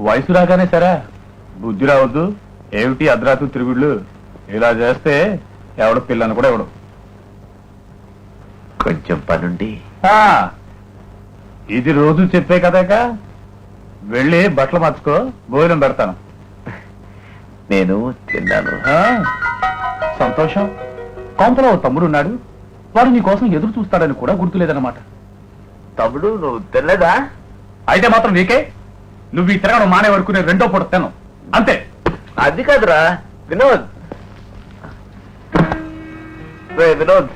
వయసు రాగానే సరే బుద్ధి రావద్దు. ఏమిటి అర్ధరాత్రి తిరుగుళ్ళు? ఇలా చేస్తే ఎవడు పిల్లని కూడా ఎవడు. కొంచెం పనుండి. ఇది రోజు చెప్పే కదాక. వెళ్ళి బట్టలు మార్చుకో, భోజనం పెడతాను. నేను తిన్నాను. సంతోషం. కొంతలో తమ్ముడు ఉన్నాడు, వాడు నీ కోసం ఎదురు చూస్తాడని కూడా గుర్తులేదన్నమాట. తమ్ముడు నువ్వు తినలేదా? అయితే మాత్రం నీకే. నువ్వు ఈ తిరగడం మానే వరకు నేను రెండో పూట తిన్నాను అంతే. అది కాదురా వినోద్. వినోద్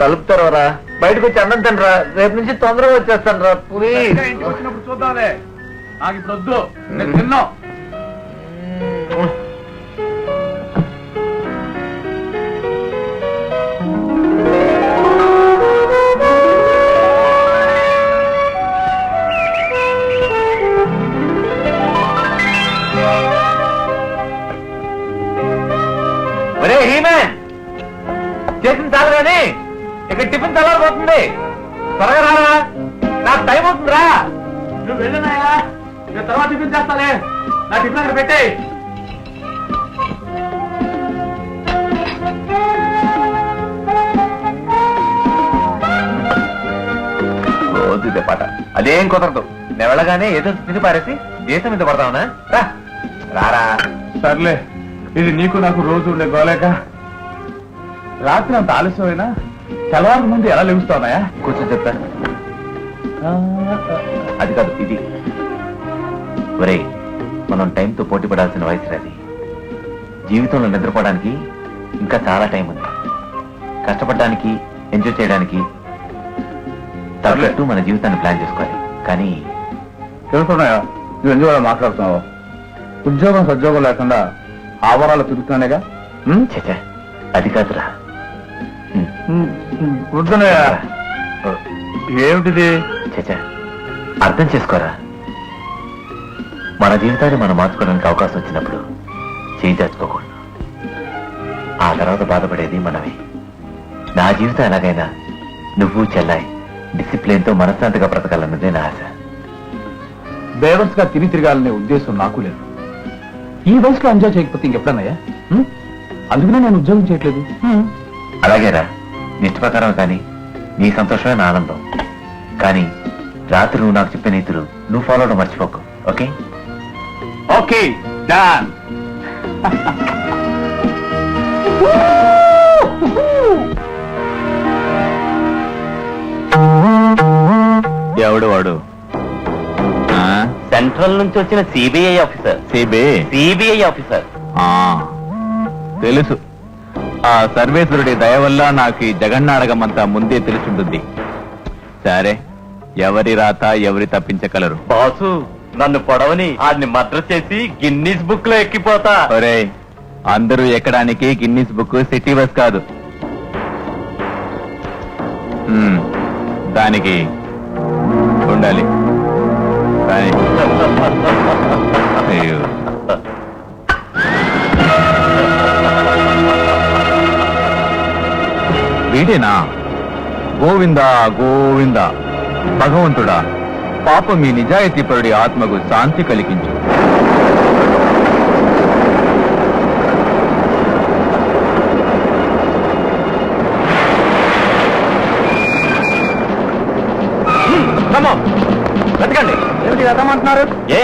తలుపు తెరవరా, బయటకు వచ్చి అన్నం తినరా. రేపు నుంచి తొందరగా వచ్చేస్తాను రా. ప్లీజ్. ఇంటికి వచ్చినప్పుడు చూద్దాంలే, నాకు ఇప్పుడు వద్దు, నేను తిన్నాం. ఒరే హీమన్, చేసిన చాలు కానీ ఇక్కడ టిఫిన్ చల్లారిపోతుంది. త్వరగా రారా, నాకు టైం అవుతుందిరా. నువ్వు వెళ్ళినాయా, నేను తర్వాత టిఫిన్ చేస్తాలే. నా టిఫిన్ అక్కడ పెట్టే. రోజు ఇదే పాట. అదేం కుదరదు. నేను వెళ్ళగానే ఏదో తిని పారేసి దేశం మీద పడతావునా? రారా. సర్లే, ఇది నీకు నాకు రోజు ఉండే గోలేక. రాత్రి అంత ఆలస్యమైనా తెల్లవారు ముందు ఎలా లెగుస్తావునాయా? కూర్చొని చెప్పాను. అది కాదు ఇది. ఒరే, మనం టైంతో పోటీ పడాల్సిన వయసు అది. జీవితంలో నిద్రపోవడానికి ఇంకా చాలా టైం ఉంది. కష్టపడడానికి, ఎంజాయ్ చేయడానికి తగ్గట్టు మన జీవితాన్ని ప్లాన్ చేసుకోవాలి. కానీ తెలుసున్నాయా, నువ్వు ఎందుకు మాట్లాడుతున్నావు? ఉద్యోగం సద్యోగం లేకుండా ఆవరాలు తిరుగుతున్నానేగా. చచ్చా, అది కాదురా. వద్దున్నాయా. ఏమిటిది? చచ్చా, అర్థం చేసుకోరా. మన జీవితాన్ని మనం మార్చుకోవడానికి అవకాశం వచ్చినప్పుడు చేయి దాచుకోకూడదు. ఆ తర్వాత బాధపడేది మనమే. నా జీవితం ఎలాగైనా నువ్వు చెల్లాయి డిసిప్లిన్ తో మనశ్శాంతిగా బ్రతకాలన్నదే నా ఆశ. బేవర్స్ గా తిరగాలనే ఉద్దేశం నాకు లేదు. ఈ వయసులో ఎంజాయ్ చేయకపోతే ఇంకెప్పుడన్నాయా? అందుకనే నేను ఉద్యోగం చేయట్లేదు. అలాగేరా, నిష్ట ప్రకారం. కానీ నీ సంతోషమే నా ఆనందం. కానీ రాత్రి నువ్వు నాకు చెప్పే నీతులు నువ్వు ఫాలో అవడం మర్చిపోకు. ఓకే? Okay, done. ఎవడు వాడు? సెంట్రల్ నుంచి వచ్చిన సిబిఐ ఆఫీసర్. CBI officer. తెలుసు. ఆ సర్వేశ్వరుడి దయ వల్ల నాకు ఈ జగన్నాడకమంతా ముందే తెలుసుంటుంది. సరే, ఎవరి రాత ఎవరి తప్పించగలరు? బాసు, నన్ను పొడవని ఆడిని మద్ర చేసి గిన్నీస్ బుక్ లో ఎక్కిపోతా. ఒరే, అందరూ ఎక్కడానికి గిన్నీస్ బుక్ సిటీ బస్ కాదు. దానికి ఉండాలి. అయ్యో, వీడేనా? గోవిందా గోవిందా. భగవంతుడా, పాపం ఈ నిజాయితీపరుడి ఆత్మకు శాంతి కలిగించు. వెతకండి. ఏమిటి వెతమంటున్నారు? ఏ,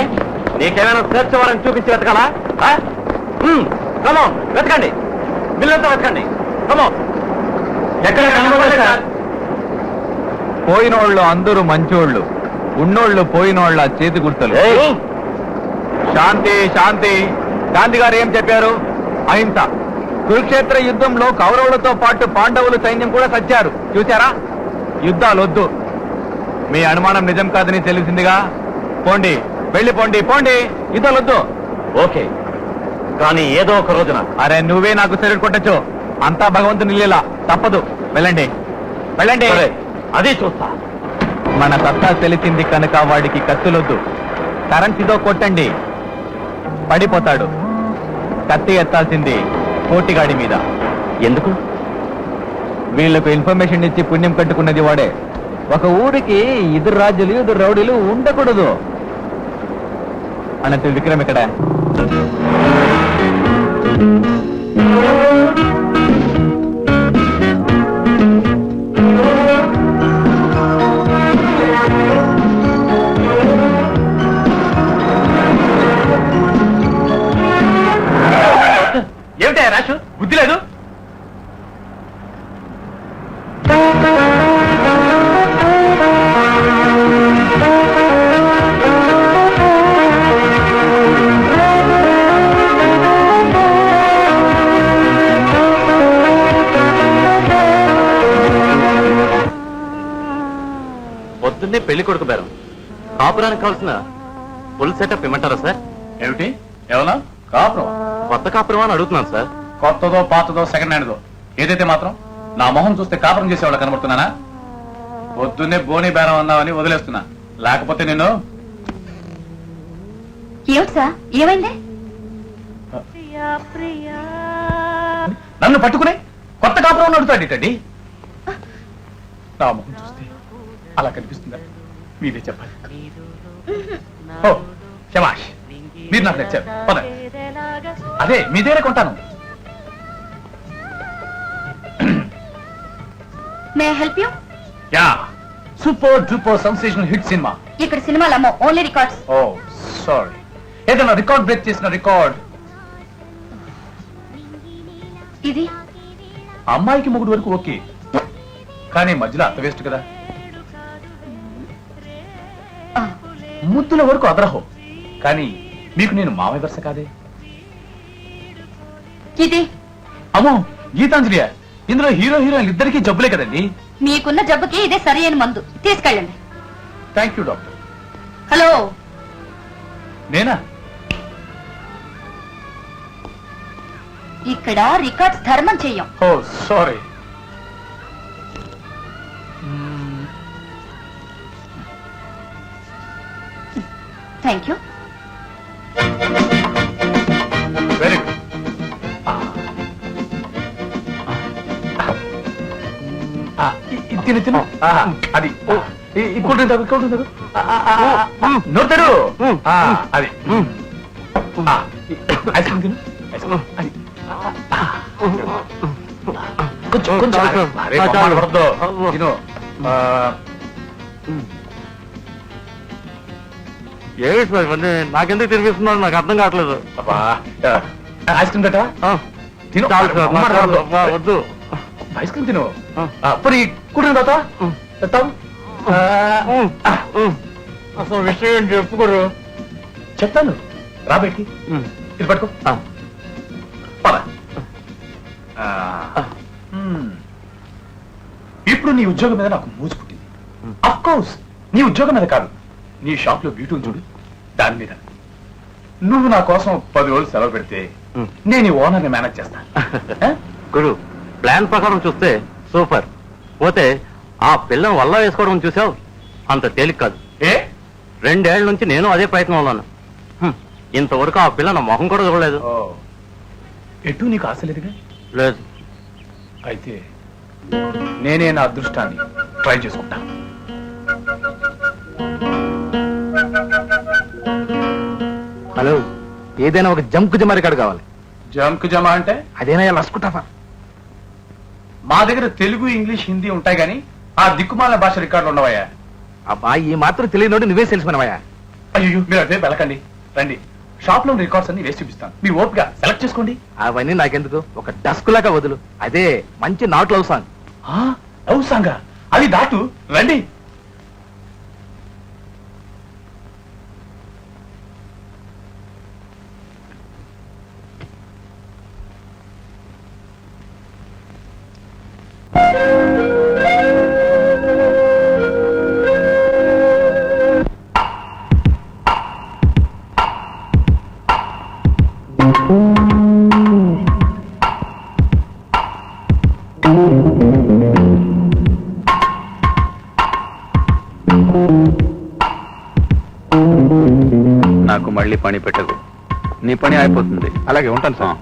నీకేమైనా సెర్చ్ వారెంట్ చూపించి వెతకాలా? వెతకండి, బిల్లంతా వెతకండి. ఎక్కడ కనబడలేదు సార్. పోయినోళ్ళు అందరూ మంచోళ్ళు, ఉన్నోళ్ళు పోయినోళ్ళ చేతి గుర్తులు. శాంతి శాంతి. గాంధీ గారు ఏం చెప్పారు? అహింస. కురుక్షేత్ర యుద్ధంలో కౌరవులతో పాటు పాండవులు సైన్యం కూడా సచ్చారు. చూశారా? యుద్ధాలు వద్దు. మీ అనుమానం నిజం కాదని తెలిసిందిగా. పోండి, వెళ్ళిపోండి, పోండి. యుద్ధాలు వద్దు. ఓకే, కానీ ఏదో ఒక రోజున. అరే, నువ్వే నాకు శరీరం కొట్టచ్చు. అంతా భగవంతుని లీల. తప్పదు. వెళ్ళండి, వెళ్ళండి. అది చూస్తా. మన సత్తా తెలిసింది కనుక వాడికి కత్తులొద్దు. కరెన్సీతో కొట్టండి, పడిపోతాడు. కత్తి ఎత్తాల్సింది కోటిగాడి మీద. ఎందుకు? వీళ్లకు ఇన్ఫర్మేషన్ ఇచ్చి పుణ్యం కట్టుకున్నది వాడే. ఒక ఊరికి ఇద్దరు రాజులు, ఇద్దరు రౌడీలు ఉండకూడదు. అన్నట్టు విక్రమ్ ఇక్కడ ఏమిటా రాషు బుద్ధి లేదు? పొద్దున్నే పెళ్లి కొడుకు బేరం కాపురానికి కావాల్సిన ఫుల్ సెటప్ ఇమ్మంటారా సార్? ఏమిటి ఏమన్నా కాపురం? కొత్త కాపురం అని అడుగుతున్నాను సార్. కొత్తదో పాతదో సెకండ్ హ్యాండ్దో ఏదైతే మాత్రం నా మొహం చూస్తే కాపురం చేసేవాళ్ళు కనబడుతున్నానా? పొద్దున్నే బోని బేరం అన్నావని వదిలేస్తున్నా, లేకపోతే నేను ఏమిటి సార్ ఏమైంది? నన్ను పట్టుకుని కొత్త కాపురం అడుగుతాడు ఇటండి. నా మొహం చూస్తే అలా కనిపిస్తుందా? మీరే చెప్పాలి. ఓ శమాష్, మీరు నాకు నచ్చారు. పదండి. అదే మీ దగ్గర కొంటాను. May help you? Yeah, super duper sensational hit cinema. ఇక్కడ సినిమాలు అమ్మో, ఓన్లీ రికార్డ్స్. ఓ సారీ, ఏదైనా రికార్డ్ బ్రేక్ చేసిన రికార్డ్. ఇది అమ్మాయికి మొగుడు వరకు ఓకే, కానీ మధ్యలో అంత వేస్ట్ కదా. ఆ, ముద్దుల వరకు అదరహో, కానీ మీకు నేను మామయ్య వరుస కాదే. ఇది అమ్మో గీతాంజలియా, ఇందులో హీరో హీరోయిన్లు ఇద్దరికీ జబ్బులే కదండి. మీకున్న జబ్బుకి ఇదే సరి అయిన మందు, తీసుకెళ్ళండి. Thank you doctor. హలో, నేనా? ఇక్కడ రికార్డ్స్ ధర్మం చెయ్యం. Oh sorry. Thank you. Very good. తిను తిను. అది ఇక్కడ నోరు అది ఐస్ క్రీమ్ తిను. ఐస్ క్రీమ్ అది కొంచెం కొంచెం అరే మొహమాట పడొద్దు. తిను. ఏమిటి సార్ ఇవన్నీ? నాకెందుకు తినిపిస్తున్నారు నాకు అర్థం కావట్లేదు. అబ్బా, ఐస్ క్రీమ్ కట్టా తిను. చాలు సార్, మొహమాట నాకు పడొద్దు. వద్దు. ఐస్ క్రీమ్ తిను. పోనీ కూడిన తాత అసలు విషయం ఏంటి చెప్పుకోరు. చెప్తాను, రాబెట్టి ఇది పట్టుకో. పద. ఇప్పుడు నీ ఉద్యోగం మీద నాకు మూసి పుట్టింది. అఫ్ కోర్స్ నీ ఉద్యోగం మీద కాదు, నీ షాప్ లో బ్యూటీ చూడు దాని మీద. నువ్వు నా కోసం 10 రోజులు సెలవు పెడితే నేను ఈ ఓనర్ని మేనేజ్ చేస్తాను. గురు, ప్లాన్ ప్రకారం చూస్తే సూపర్. పోతే ఆ పిల్లని వల్ల వేసుకోవడం చూసావు, అంత తేలిక కాదు. ఏ 2 ఏళ్ల నుంచి నేను అదే ప్రయత్నంలో ఉన్నాను. ఇంతవరకు ఆ పిల్ల నా మొహం కూడా చూడలేదు. ఎటు నీకు ఆశ లేదుగా? లేదు. అయితే నేనే నా అదృష్టాన్ని ట్రై చేసుకుంటాను. హలో, ఏదైనా ఒక జంకు జమారి కాడు కావాలి. జంక్ జమా అంటే అదేనా లసుకుంటావా? మా దగ్గర తెలుగు, ఇంగ్లీష్, హిందీ ఉంటాయి కానీ ఆ దిక్కుమాల భాష రికార్డులు ఉండవయ్యా. అబ్బా, ఈ మాత్రం తెలియనోడు నువ్వే తెలిసిపోయినవయ్యా. అయ్యో, మీరు అదే వెళ్ళకండి, రండి. షాప్ లో రికార్డ్స్ అన్ని వేసి చూపిస్తాను, మీ ఓపిక సెలెక్ట్ చేసుకోండి. అవన్నీ నాకెందుకు, ఒక డస్క్ లాగా వదులు. అదే మంచి నాట్ లవ్ సాంగ్. లవ్ సాంగా? అది దాటు, రండి. నాకు మళ్ళీ పని పెట్టకు, నీ పని అయిపోతుంది. అలాగే ఉంటాను సార్.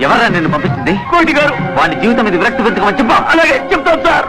ఎవరా నిన్ను పంపించింది? కోటి గారు. వాడి జీవితం మీద విరక్తి పెంచుకోమని చెప్పా. అలాగే చెప్తాను సార్.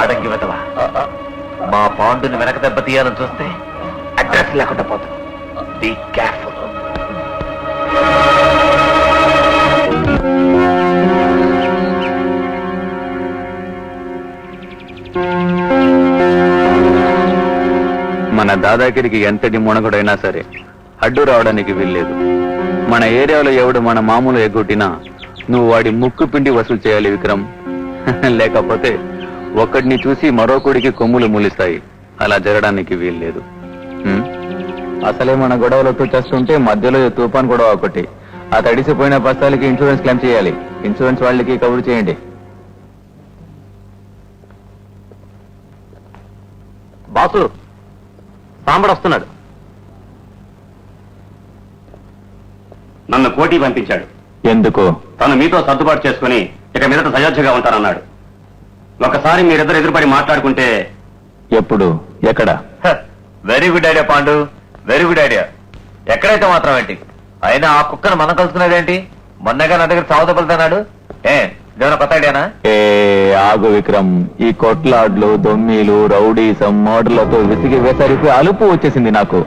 ఆడంగి వెతవా, మా పాండుని వెనక దెబ్బ తీయాలని చూస్తే అడ్రస్ లేకుండా పోతాం. Be careful. మన దాదాగిరికి ఎంతటి మునగడైనా సరే అడ్డు రావడానికి వీల్లేదు. మన ఏరియాలో ఎవడు మన మామూలు ఎగ్గొట్టినా నువ్వు వాడి ముక్కు పిండి వసూలు చేయాలి విక్రమ్. లేకపోతే ఒక్కడిని చూసి మరొకడికి కొమ్ములు మూలిస్తాయి. అలా జరగడానికి వీల్లేదు. అసలే మన గొడవలతో చేస్తుంటే మధ్యలో తుఫాన్ గొడవ ఒకటి. ఆ తడిసిపోయిన బస్తాలకి ఇన్సూరెన్స్ క్లెయిమ్ చేయాలి. ఇన్సూరెన్స్ వాళ్ళకి కబురు చేయండి. బాసు, సాంబడు వస్తున్నాడు. నన్ను కోటి పంపించాడు. ఎందుకు? తను మీతో సర్దుబాటు చేసుకుని ఇక మీదట సయోధ్యగా ఉంటానన్నాడు. ఒకసారి మీరిద్దరు ఎదురుపడి మాట్లాడుకుంటే. ఎప్పుడు? ఎక్కడ? Very good idea Pandu, very good idea. ఎక్కడైతే మాత్రం ఏంటి, అయినా ఆ కుక్కను మనం కలుసుకునేదేంటి? మొన్నగా నా దగ్గర చావు దెబ్బలుతున్నాడు. ఇదేమైనా కొత్త ఐడియానా? ఆగు విక్రమ్. ఈ కొట్లాడ్లు, దొమ్మీలు, రౌడీసం, మోడర్లతో విసిగి వేసరికి అలుపు వచ్చేసింది నాకు.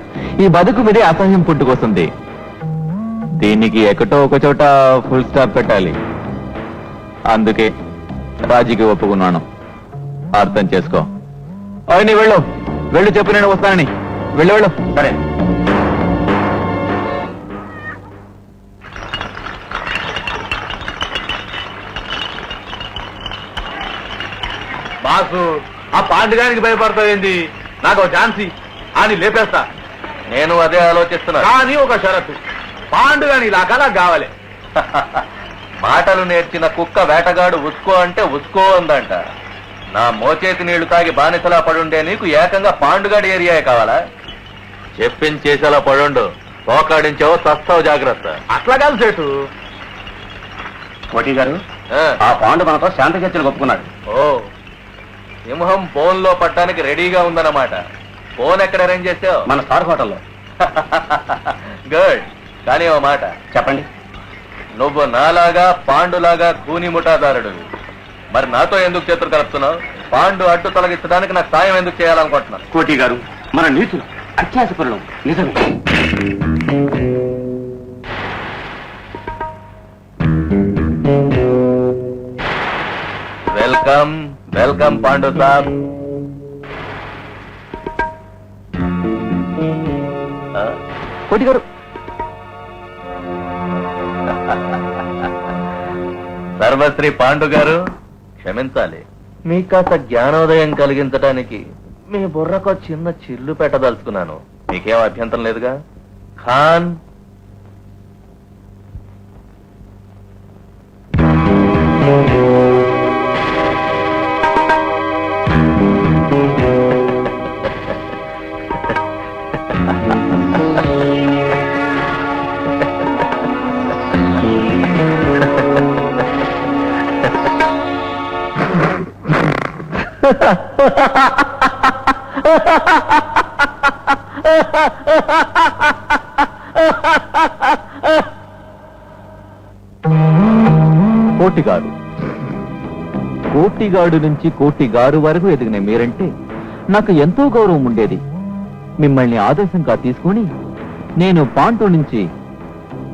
ఈ బతుకు మీదే అసహ్యం పుట్టుకొస్తుంది. దీనికి ఎక్కటో ఒక చోట ఫుల్ స్టాప్ పెట్టాలి. అందుకే రాజీకి ఒప్పుకున్నాను. అర్థం చేసుకో. నీ వెళ్ళు వెళ్ళు, చెప్పు నేను వస్తానని. వెళ్ళు వెళ్ళు. సరే. బాసు, ఆ పాండుగానికి భయపడతావేంది? నాకు ఝాన్సీ అని లేపేస్తా. నేను అదే ఆలోచిస్తున్నా. కానీ ఒక షరతు, పాండుగాని లాగా కావాలి. మాటలు నేర్చిన కుక్క వేటగాడు ఉస్కో అంటే ఉస్కో అందంట. నా మోచేతి నీళ్లు తాగి బానిసలా పడుండే నీకు ఏకంగా పాండుగాడి ఏరియాయే కావాలా? చెప్పించేసేలా పడుండు. పోకాడించావో చస్తావు, జాగ్రత్త. అట్లా కాదు సేటు. కోటి గారు, ఆ, ఆ పాండు మనతో శాంతి చర్చలు ఒప్పుకున్నాడు. ఓ, సింహం ఫోన్ లో పట్టడానికి రెడీగా ఉందన్నమాట. ఫోన్ ఎక్కడ అరేంజ్ చేసావు? మన స్టార్ హోటల్లో. గుడ్. కానీ ఓ మాట చెప్పండి. నువ్వు నాలాగా పాండులాగా కూని ముఠాదారుడు. మరి నాతో ఎందుకు చేతులు కలుపుతున్నావు? పాండు అడ్డు తొలగించడానికి నాకు సాయం ఎందుకు చేయాలనుకుంటున్నాను? కోటి గారు, మన నీతులు అత్యాసపరులం. నిజమే. వెల్కమ్ వెల్కమ్ పాండు సాబ్. కోటి గారు, సర్వశ్రీ పాండు గారు, క్షమించాలి. మీకు కాస్త జ్ఞానోదయం కలిగించడానికి మీ బుర్రకు చిన్న చిల్లు పెట్టదలుచుకున్నాను. మీకేం అభ్యంతరం లేదుగా? ఖాన్, కోటిగారు, కోటిగాడు నుంచి కోటిగారు వరకు ఎదిగిన మీరంటే నాకు ఎంతో గౌరవం ఉండేది. మిమ్మల్ని ఆదర్శంగా తీసుకుని నేను పాండు నుంచి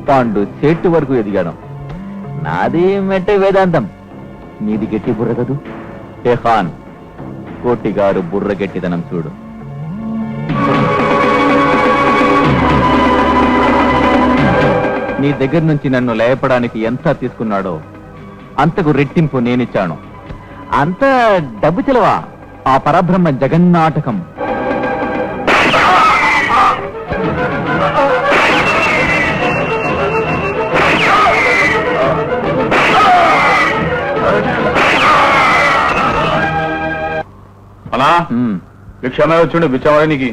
పాండు సేట్టు వరకు ఎదిగాను. నాది మెట్టే వేదాంతం, నీది గట్టి బుర్ర కదూ. ఏ ఖాన్, కోటిగారు బుర్ర గట్టిదనం చూడు. నీ దగ్గర నుంచి నన్ను లేపడానికి ఎంత తీసుకున్నాడో అంతకు రెట్టింపు నేనిచ్చాను. అంత డబ్బు చెలవా? ఆ పరబ్రహ్మ జగన్నాటకం. అలా భిక్షమయ్య వచ్చిండు. బిచ్చమయ్యనికి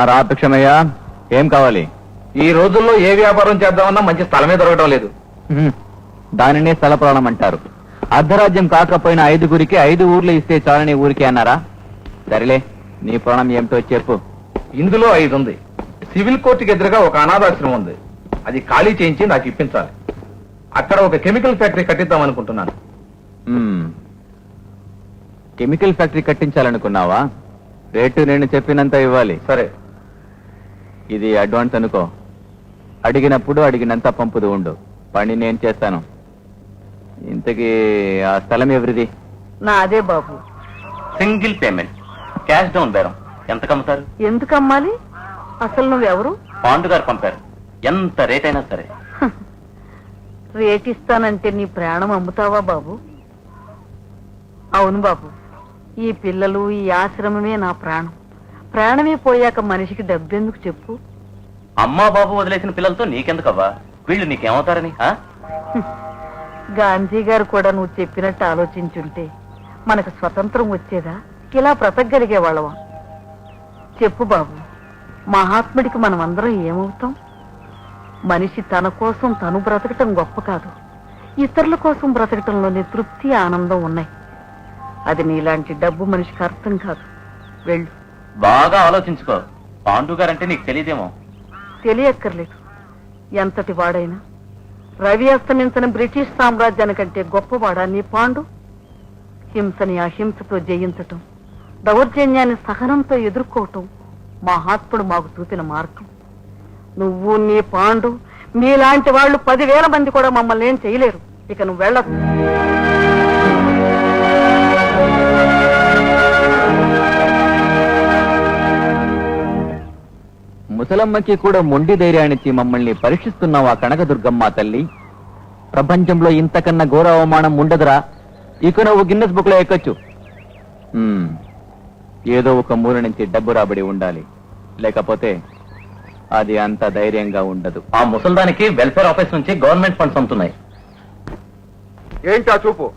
రా భిక్షమయ్య, ఏం కావాలి? ఈ రోజుల్లో ఏ వ్యాపారం చేద్దామన్నా మంచి స్థలమే దొరకడం లేదు. దానినే స్థల ప్రాణం అంటారు. అర్ధరాజ్యం కాకపోయినా 5గురికి 5 ఊర్లు ఇస్తే చాలని ఊరికి అన్నారా? సరేలే, నీ ప్రాణం ఏమిటో చెప్పు. ఇందులో 5 ఉంది. సివిల్ కోర్టుకి ఎదురుగా ఒక అనాథాశ్రమం ఉంది. అది ఖాళీ చేయించి నాకు ఇప్పించాలి. అక్కడ ఒక కెమికల్ ఫ్యాక్టరీ కట్టిద్దాం అనుకుంటున్నాను. Chemical factory కట్టించాలనుకున్నావా? రేటు నేను చెప్పినంత ఇవ్వాలి. సరే, ఇది అడ్వాన్స్ అనుకో. అడిగినప్పుడు అడిగినంత పంపుతూ ఉండు. పని నేను చేస్తాను. ఇంతకీ ఆ స్థలం ఎవరిది? నాదే బాబు. సింగిల్ పేమెంట్, క్యాష్ డౌన్ బేరం. ఎంత కమ్ముతారు? ఎందుకు అమ్మాలి? అసలు నువ్వెవరు? పాండు గారు పంపారు. ఎంత రేట్ అయినా సరే. రేట్ ఇస్తానంటే నీ ప్రాణం అమ్ముతావా బాబు? అవును బాబు, ఈ పిల్లలు, ఈ ఆశ్రమమే నా ప్రాణం. ప్రాణమే పోయాక మనిషికి డబ్బెందుకు చెప్పు? అమ్మా బాబు వదిలేసిన పిల్లలతో నీకెందుకవ్వా? వీళ్ళు నీకేమవుతారని? గాంధీ గారు కూడా నువ్వు చెప్పినట్టు ఆలోచించుంటే మనకు స్వతంత్రం వచ్చేదా? ఇలా బ్రతకగలిగేవాళ్ళవా? చెప్పు బాబు, మహాత్ముడికి మనమందరం ఏమవుతాం? మనిషి తన కోసం తను బ్రతకటం గొప్ప కాదు, ఇతరుల కోసం బ్రతకటంలోనే తృప్తి, ఆనందం ఉన్నాయి. అది నీలాంటి డబ్బు మనిషికి అర్థం కాదు. వెళ్ళు. బాగా ఆలోచించుకో. పాండు గారంటే నీకు తెలియదేమో. తెలియక్కర్లేదు. ఎంతటి వాడైనా రవి అస్తమించని బ్రిటిష్ సామ్రాజ్యానికంటే గొప్పవాడా నీ పాండు? హింసని అహింసతో జయించటం, దౌర్జన్యాన్ని సహనంతో ఎదుర్కోవటం మహాత్ముడు మాకు చూపిన మార్గం. నువ్వు నీ పాండు మీలాంటి వాళ్ళు 10,000 మంది కూడా మమ్మల్ని ఏం చేయలేరు. ఇక నువ్వు వెళ్ళొచ్చు. ముసలమ్మకి కూడా మొండి ధైర్యాన్నిచ్చి మమ్మల్ని పరీక్షిస్తున్నావా కనకదుర్గమ్మ తల్లి? ప్రపంచంలో ఇంతకన్నా ఘోర అవమానం ఉండదురా. ఇక నువ్వు గిన్నెస్ బుక్ లో ఎక్కొచ్చు. ఏదో ఒక మూల నుంచి డబ్బు రాబడి ఉండాలి, లేకపోతే అది అంత ధైర్యంగా ఉండదు. ఆ ముసల్దానికి వెల్ఫేర్ ఆఫీస్ నుంచి గవర్నమెంట్ ఫండ్స్ అందుతున్నాయి. ఏంటా చూపు?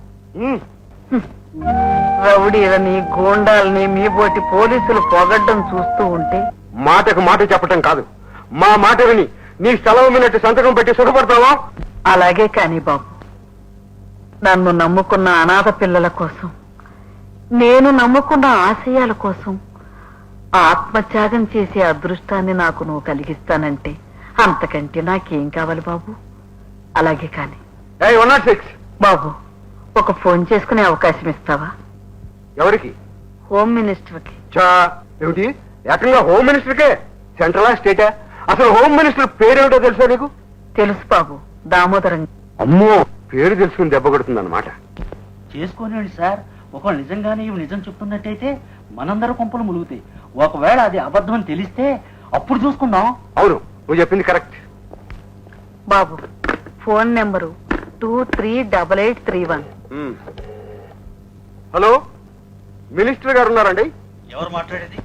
రౌడీలని, గూండాలని మీ బోటి పోలీసులు పొగడ్డం చూస్తూ ఉంటే మాటకు మాట చెప్పటం కాదు, మా మాట విని నీ స్థలం వినట్టు సంతకం పెట్టి సుఖపడతావా? అలాగే కాని బాబు, నన్ను నమ్ముకున్న అనాథ పిల్లల కోసం, నేను నమ్ముకున్న ఆశయాల కోసం ఆత్మత్యాగం చేసే అదృష్టాన్ని నాకు నువ్వు కలిగిస్తానంటే అంతకంటే నాకేం కావాలి బాబు? అలాగే కాని 106 బాబు, ఒక ఫోన్ చేసుకునే అవకాశం ఇస్తావా? ఎవరికి? హోమ్ మినిస్టర్కి. ఏమిటి ఏకంగా హోమ్ మినిస్టర్కే? సెంట్రలా స్టేటా? అసలు హోమ్ మినిస్టర్ పేరేమిటో తెలుసా నీకు? తెలుసు బాబు, దామోదరం. అమ్మో, పేరు తెలుసుకుని దెబ్బ కొడుతుందన్నమాట. చేసుకోనండి సార్. ఒకవేళ నిజంగానే ఇవి నిజం చెప్తున్నట్టయితే మనందరూ కొంపలు ములుగుతాయి. ఒకవేళ అది అబద్ధం అని తెలిస్తే అప్పుడు చూసుకుందాం. అవును, నువ్వు చెప్పింది కరెక్ట్. బాబు, ఫోన్ నెంబరు 238831. హలో, మినిస్టర్ గారు ఉన్నారండి? ఎవరు మాట్లాడేది?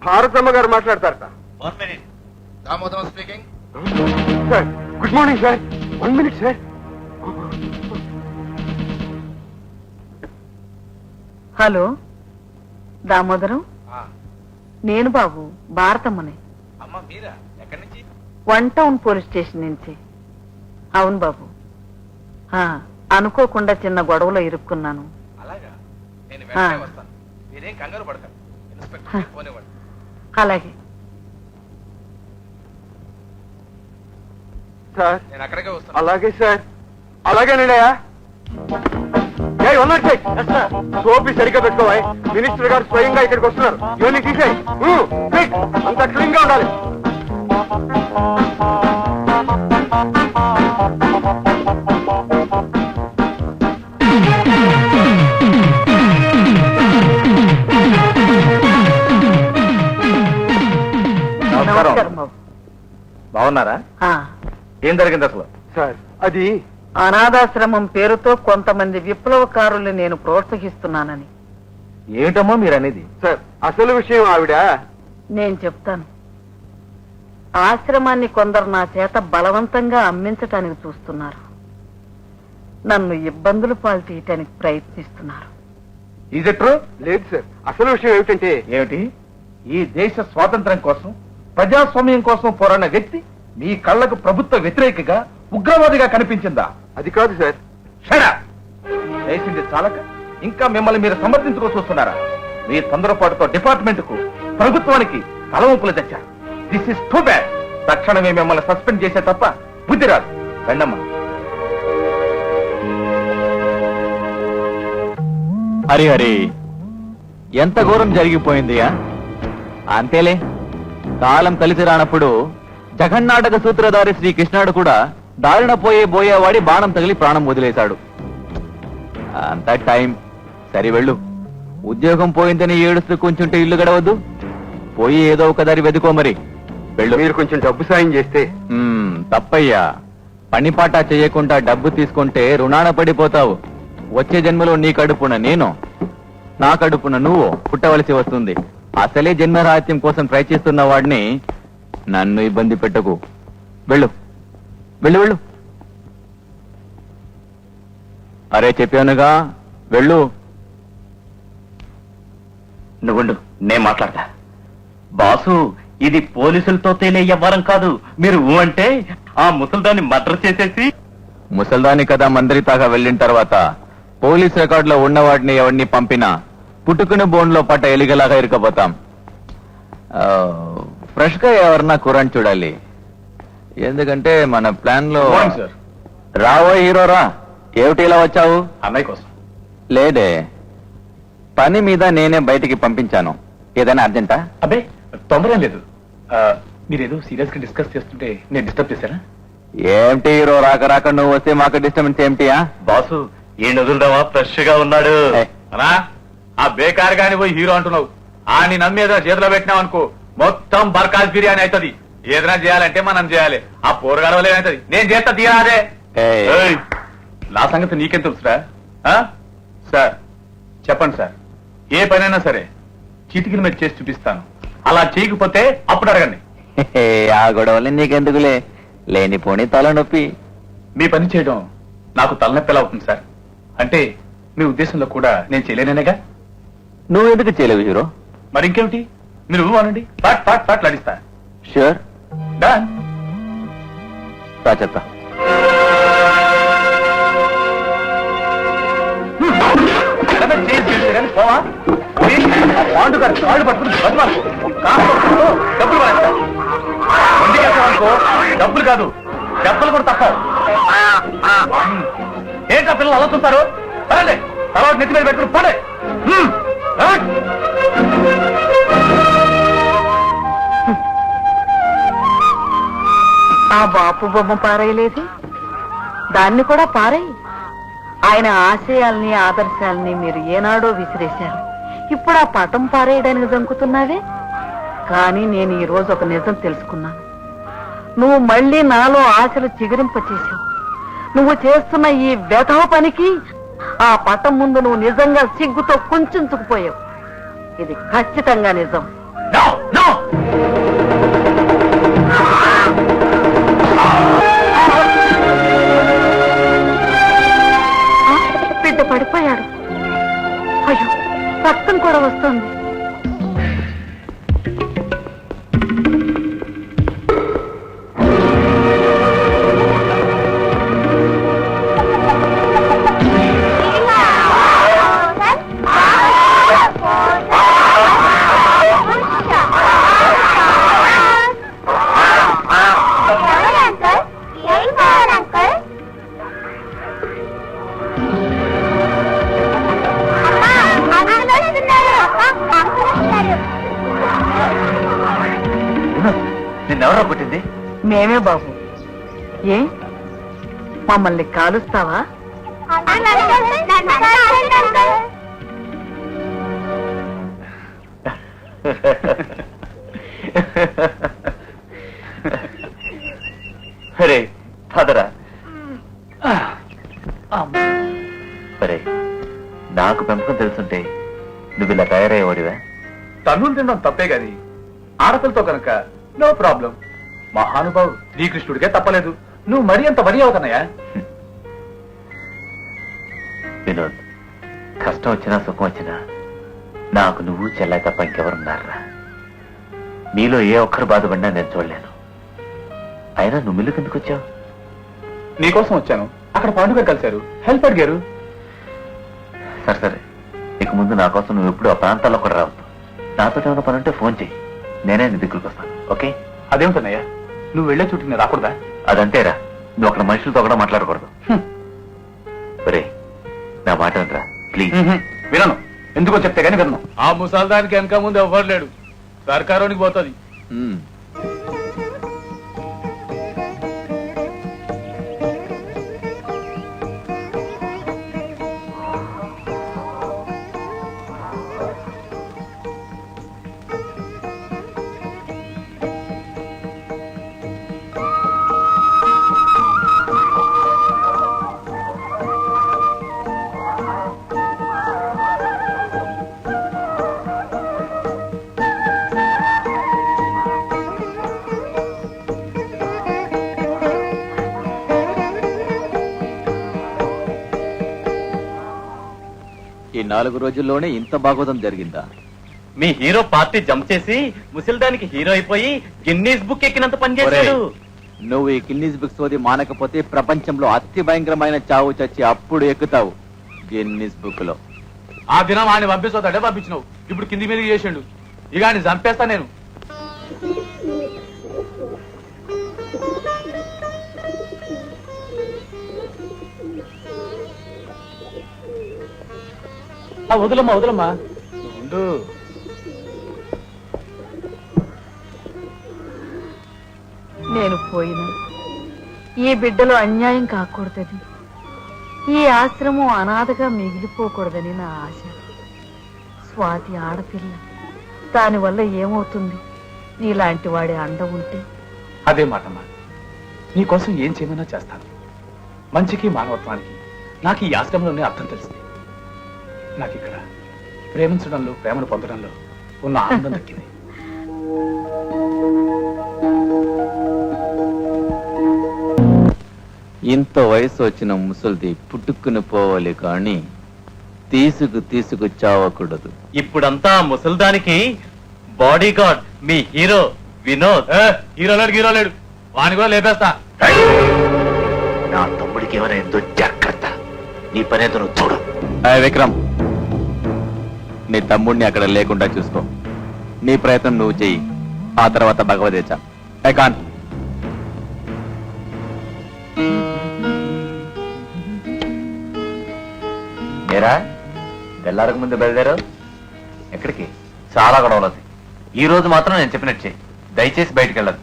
భారతమ్మ గారు మాట్లాడతారట. 1 minute. Damodaram speaking. Sir, good morning sir. 1 minute sir. Hello Damodaram, నేను బాబు భారతమ్మని. అమ్మ మీరా? ఎక్కడి నుంచి? 1 టౌన్ పోలీస్ స్టేషన్ నుంచి. అవును బాబు, అనుకోకుండా చిన్న గొడవలో ఇరుక్కున్నాను. అలాగా, నేను వెంటనే వెంటనే వస్తాను. మీరేం కంగారు పడకండి. ఇన్స్పెక్టర్ ఫోన్ ఇవ్వండి. అలాగే సార్, నేను అక్కడికే వస్తాను. అలాగే సార్, అలాగేనండి. సోపి సరిగ్గా పెట్టుకోవాలి. మినిస్టర్ గారు స్వయంగా ఇక్కడికి వస్తున్నారు. ఇవన్నీ తీసేయి. అంత క్లీన్ గా ఉండాలి. నమస్కారం బాబు. బాగున్నారా? ఏం జరిగింది అసలు? సార్, అది అనాథాశ్రమం పేరుతో కొంతమంది విప్లవకారుల్ని నేను ప్రోత్సహిస్తున్నానని. ఏమిటమ్మా మీరు అనేది? సార్, అసలు విషయం ఆవిడ. నేను చెప్తాను. ఆశ్రమాన్ని కొందరు నా చేత బలవంతంగా అమ్మించటానికి చూస్తున్నారు. నన్ను ఇబ్బందులు పాలు చేయటానికి ప్రయత్నిస్తున్నారు. Is it true? లేదు సార్, అసలు విషయం ఏమిటంటే. ఏమిటి? ఈ దేశ స్వాతంత్ర్యం కోసం, ప్రజాస్వామ్యం కోసం పోరాడిన వ్యక్తి మీ కళ్ళకు ప్రభుత్వ వ్యతిరేకగా, ఉగ్రవాదిగా కనిపించిందా? అది కాదు సార్. షడా చేసింది చాలక ఇంకా మిమ్మల్ని మీరు సమర్థించుకో చూస్తున్నారా? మీ తొందరపాటుతో డిపార్ట్మెంట్ కు, ప్రభుత్వానికి తలవంపులు తెచ్చారు. This is too bad. తక్షణమే మిమ్మల్ని సస్పెండ్ చేసే తప్ప బుద్ధి రాదు. రండమ్మా. హరి హరి, ఎంత ఘోరం జరిగిపోయింది. అంతేలే, కాలం కలిసి రానప్పుడు జగన్నాటక సూత్రధారి శ్రీకృష్ణుడు కూడా దారిన బోయేవాడి బాణం తగిలి ప్రాణం వదిలేశాడు. అంత టైం. సరి వెళ్ళు. ఉద్యోగం పోయిందని ఏడుస్తూ కొంచెంటే ఇల్లు గడవద్దు. పోయి ఏదో ఒక దారి వెతుకో. మరి వెళ్ళు. మీరు కొంచెం డబ్బు సాయం చేస్తే. తప్పయ్యా, పనిపాట చేయకుండా డబ్బు తీసుకుంటే రుణాన పడిపోతావు. వచ్చే జన్మలో నీ కడుపున నేను, నా కడుపున నువ్వు పుట్టవలసి వస్తుంది. అసలే జన్మరాహిత్యం కోసం ట్రై చేస్తున్న వాడిని నన్ను ఇబ్బంది పెట్టకు. వెళ్ళు వెళ్ళు వెళ్ళు. అరే చెప్పానుగా, వెళ్ళు. నువ్వుండు, నేను మాట్లాడతా. బాసు, ఇది పోలీసులతో తేలే వ్యవహారం కాదు. మీరు అంటే ఆ ముసల్దాన్ని మర్డర్ చేసేసి. ముసల్దాని కదా మందరి తాగా వెళ్ళిన తర్వాత పోలీస్ రికార్డులో ఉన్నవాడిని ఎవరిని పంపినా పుట్టుకుని బోన్లో పట్ట ఎలిగలాగా ఇరుకపోతాం. ఫ్రెష్ గా ఎవరన్నా కురాన్ చూడాలి. ఎందుకంటే మన ప్లాన్ లో. రావో హీరోరా, ఏమిటి ఇలా వచ్చావు? అన్నయ్య కోసం. లేదే, పని మీద నేనే బయటికి పంపించాను. ఏదైనా అర్జెంటా? అబ్బే, తొందర లేదు. మీరేదో సీరియస్ గా డిస్కస్ చేస్తుంటే నేను డిస్టర్బ్ చేశారా? ఏమిటి హీరో రాక రాక నువ్వు వస్తే మాకు డిస్టర్బెన్స్ ఏమిటియా? బాసు ఈ వదులుదామా ఫ్రెష్ గా ఉన్నాడు. అలా ఆ బేకార్ గాని పోయి హీరో అంటున్నావు. నీ నమ్మి ఏదైనా చేతిలో పెట్టినావు అనుకో, మొత్తం బర్కాజ్ బిర్యానీ అవుతుంది. ఏదైనా చేయాలంటే మనం చేయాలి. ఆ పోరగాడ వల్ల ఏమవుతుంది? నేను చేస్తా తీరాదే. నా సంగతి నీకేం తెలుసురా? సార్ చెప్పండి సార్, ఏ పనైనా సరే చిటికల మీద చేసి చూపిస్తాను. అలా చేయకపోతే అప్పుడు అడగండి. ఆ గొడవలు నీకెందుకులే, లేనిపోని తలనొప్పి. మీ పని చేయడం నాకు తలనొప్పి ఎలా అవుతుంది సార్? అంటే మీ ఉద్దేశంలో కూడా నేను చేయలేనేగా? నువ్వు ఎందుకు చేయలేవు హీరో? మరి ఇంకేమిటి, మీరు అనండి, పాట్ పాట్ పాట్ లాడిస్తా. Sure, done. రా చెప్తా. పోవా పాండు గారు కాళ్ళు పట్టుకుని బతుమాకు డబ్బులు పడేస్తా. వండి అనుకో, డబ్బులు కాదు దెబ్బలు కూడా తప్ప. ఏంటా పిల్లలు అలా చూస్తారు? పడండి, తర్వాత నెత్తి మీద పెట్టుకుని పడే. ఆ బాపు బొమ్మ పారేయలేదు, దాన్ని కూడా పారేయి. ఆయన ఆశయాల్ని ఆదర్శాలని మీరు ఏనాడో విసిరేశారు. ఇప్పుడు ఆ పటం పారేయడానికి జంకుతున్నావే. కానీ నేను ఈ రోజు ఒక నిజం తెలుసుకున్నాను. నువ్వు మళ్ళీ నాలో ఆశలు చిగురింపచేశావు. నువ్వు చేస్తున్న ఈ వెధవ పనికి ఆ పటం ముందు నువ్వు నిజంగా సిగ్గుతో కుంచుకుపోయావు. ఇది ఖచ్చితంగా నిజం. బిడ్డ పడిపోయాడు. అయ్యో, రక్తం కూడా వస్తుంది. నిన్నెవరో పుట్టింది? మేమే బాబు. ఏ మమ్మల్ని కాలుస్తావా? అరే పదరా. అరే, నాకు పెంపకం తెలుసుంటే నువ్వు ఇలా తయారయ్యేవాడివా? తన్నులు తినడం తప్పే గాని ఆడపిల్లతో కనుక నో ప్రాబ్లం. మహానుభావుడు శ్రీకృష్ణుడికే తప్పలేదు. నువ్వు మరీ అంత వరి అవుతున్నాయా? వినోద్, కష్టం వచ్చినా సుఖం వచ్చినా నాకు నువ్వు చెల్లాయి తప్ప ఇంకెవరున్నారా? నీలో ఏ ఒక్కరు బాధపడినా నేను చూడలేను. అయినా నువ్వు మిల్లుకి ఎందుకు వచ్చావు? నీకోసం వచ్చాను. అక్కడ పాండు గారు కలిశారు, హెల్ప్ అడిగారు. సరే సరే, ఇక ముందు నా కోసం నువ్వు ఎప్పుడు ఆ ప్రాంతాల్లో కూడా రావద్దు. నాతో ఏమైనా పని ఉంటే ఫోన్ చెయ్యి, నేనే నీ దగ్గరికి వస్తాను. ఓకే? అదేమిటన్నయ్యా, నువ్వు వెళ్లే చుట్టూ నేను రాకూడదా? అదంతేరా, నువ్వు అక్కడ మనుషులతో కూడా మాట్లాడకూడదు. ఒరే, నా మాట వినరా ప్లీజ్. వినను, ఎందుకో చెప్తే గానీ వినను. ఆ ముసల్దానికి వెనక ముందు ఎవ్వరు లేడు, సర్కారోనికి పోతుంది. ఈ 4 రోజుల్లోనే ఇంత భాగవతం జరిగిందా? మీ హీరో పార్టీ జంప్ చేసి ముసలిదానికి హీరో అయిపోయి గిన్నీస్ బుక్ ఎక్కినంత పని చేశాడు. నువ్వు ఈ గిన్నీస్ బుక్ సోది మానకపోతే ప్రపంచంలో అతి భయంకరమైన చావు చచ్చి అప్పుడు ఎక్కుతావు గిన్నీస్ బుక్ లో. ఆ దినం ఆయన పంపిస్తోతాడే పంపించినావు, ఇప్పుడు కింది మీద చేసిండు. ఇక ఆయన చంపేస్తా నేను. వదులమ్మా వదులమ్మా ఉండు. నేను పోయినా ఈ బిడ్డలో అన్యాయం కాకూడదని, ఈ ఆశ్రమం అనాథగా మిగిలిపోకూడదని నా ఆశ. స్వాతి ఆడపిల్ల, దానివల్ల ఏమవుతుంది? నీలాంటి వాడి అండ ఉంటే. అదే మాటమ్మా, నీకోసం ఏం చేయమన్నా చేస్తాను. మంచికి మానవత్వానికి నాకు ఈ ఆశ్రమంలోనే అర్థం తెలిసింది. నాకు ఇక్కడ ప్రేమించడంలో, ప్రేమను పొందడంలో ఉన్న ఆనందం దక్కింది. ఇంత వయసు వచ్చిన ముసలిది పుట్టుకుని పోవాలి కానీ తీసుకు చావకూడదు. ఇప్పుడంతా ముసల్దానికి బాడీ గార్డ్ మీ హీరో వినోద్. హీరో లేడు, వాని కూడా లేపేస్తా. నా తమ్ముడికి ఎవరైందో జాగ్రత్త. నీ పనేదో నువ్వు చూడు. విక్రమ్, నీ తమ్ముడిని అక్కడ లేకుండా చూసుకో. నీ ప్రయత్నం నువ్వు చెయ్యి, ఆ తర్వాత భగవదేచ. కాన్ ఏరా, తెల్లారకు ముందు బయలుదేరావు? ఎక్కడికి? చాలా గొడవలది. ఈ రోజు మాత్రం నేను చెప్పినట్టు చెయ్యి. దయచేసి బయటికి వెళ్ళదు.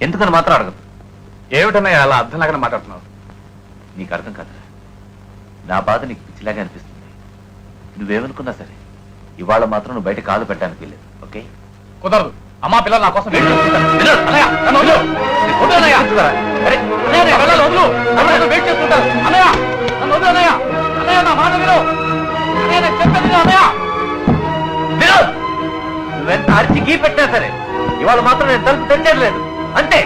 ఎందుకని మాత్రం అడగదు. ఏమిటన్నాయా అలా అర్థంలాగానే మాట్లాడుతున్నావు? నీకు అర్థం కాదు. నా బాధ నీకు పిచ్చిలాగా అనిపిస్తుంది. నువ్వేమనుకున్నా సరే ఇవాళ మాత్రం నువ్వు బయట కాలు పెట్టడానికి వెళ్ళలేదు. ఓకే? కుదరదు. అమ్మా పిల్లలు నా కోసం వెయిట్ చేస్తుంటారు. అన్నయ్య, నన్ను వదిలు. వదిలు అన్నయ్య. అరే, అన్నయ్య, పిల్లలు వదిలు. అన్నయ్య, వెయిట్ చేస్తుంటారు. అన్నయ్య, నన్ను వదిలు అన్నయ్య. అన్నయ్య, నా మాట విను. అన్నయ్య, నేను చెప్పేది విను అన్నయ్య. వినోద్, నువ్వెంత అరిచి గీ పెట్టినా సరే ఇవాళ మాత్రం నేను తలుపు తెంచలేదు. అంతే.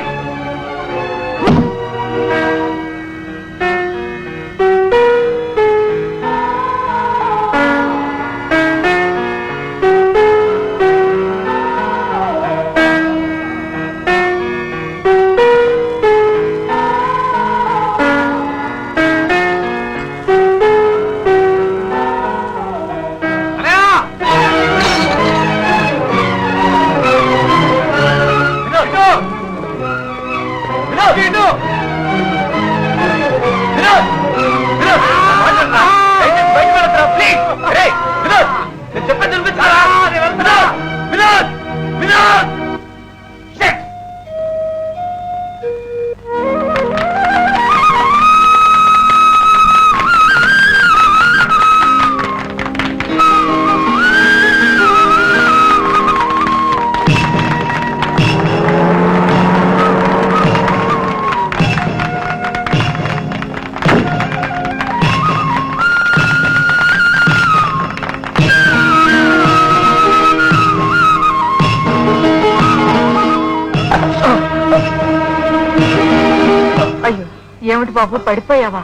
అయ్యో, ఏమిటి బాబు, పడిపోయావా?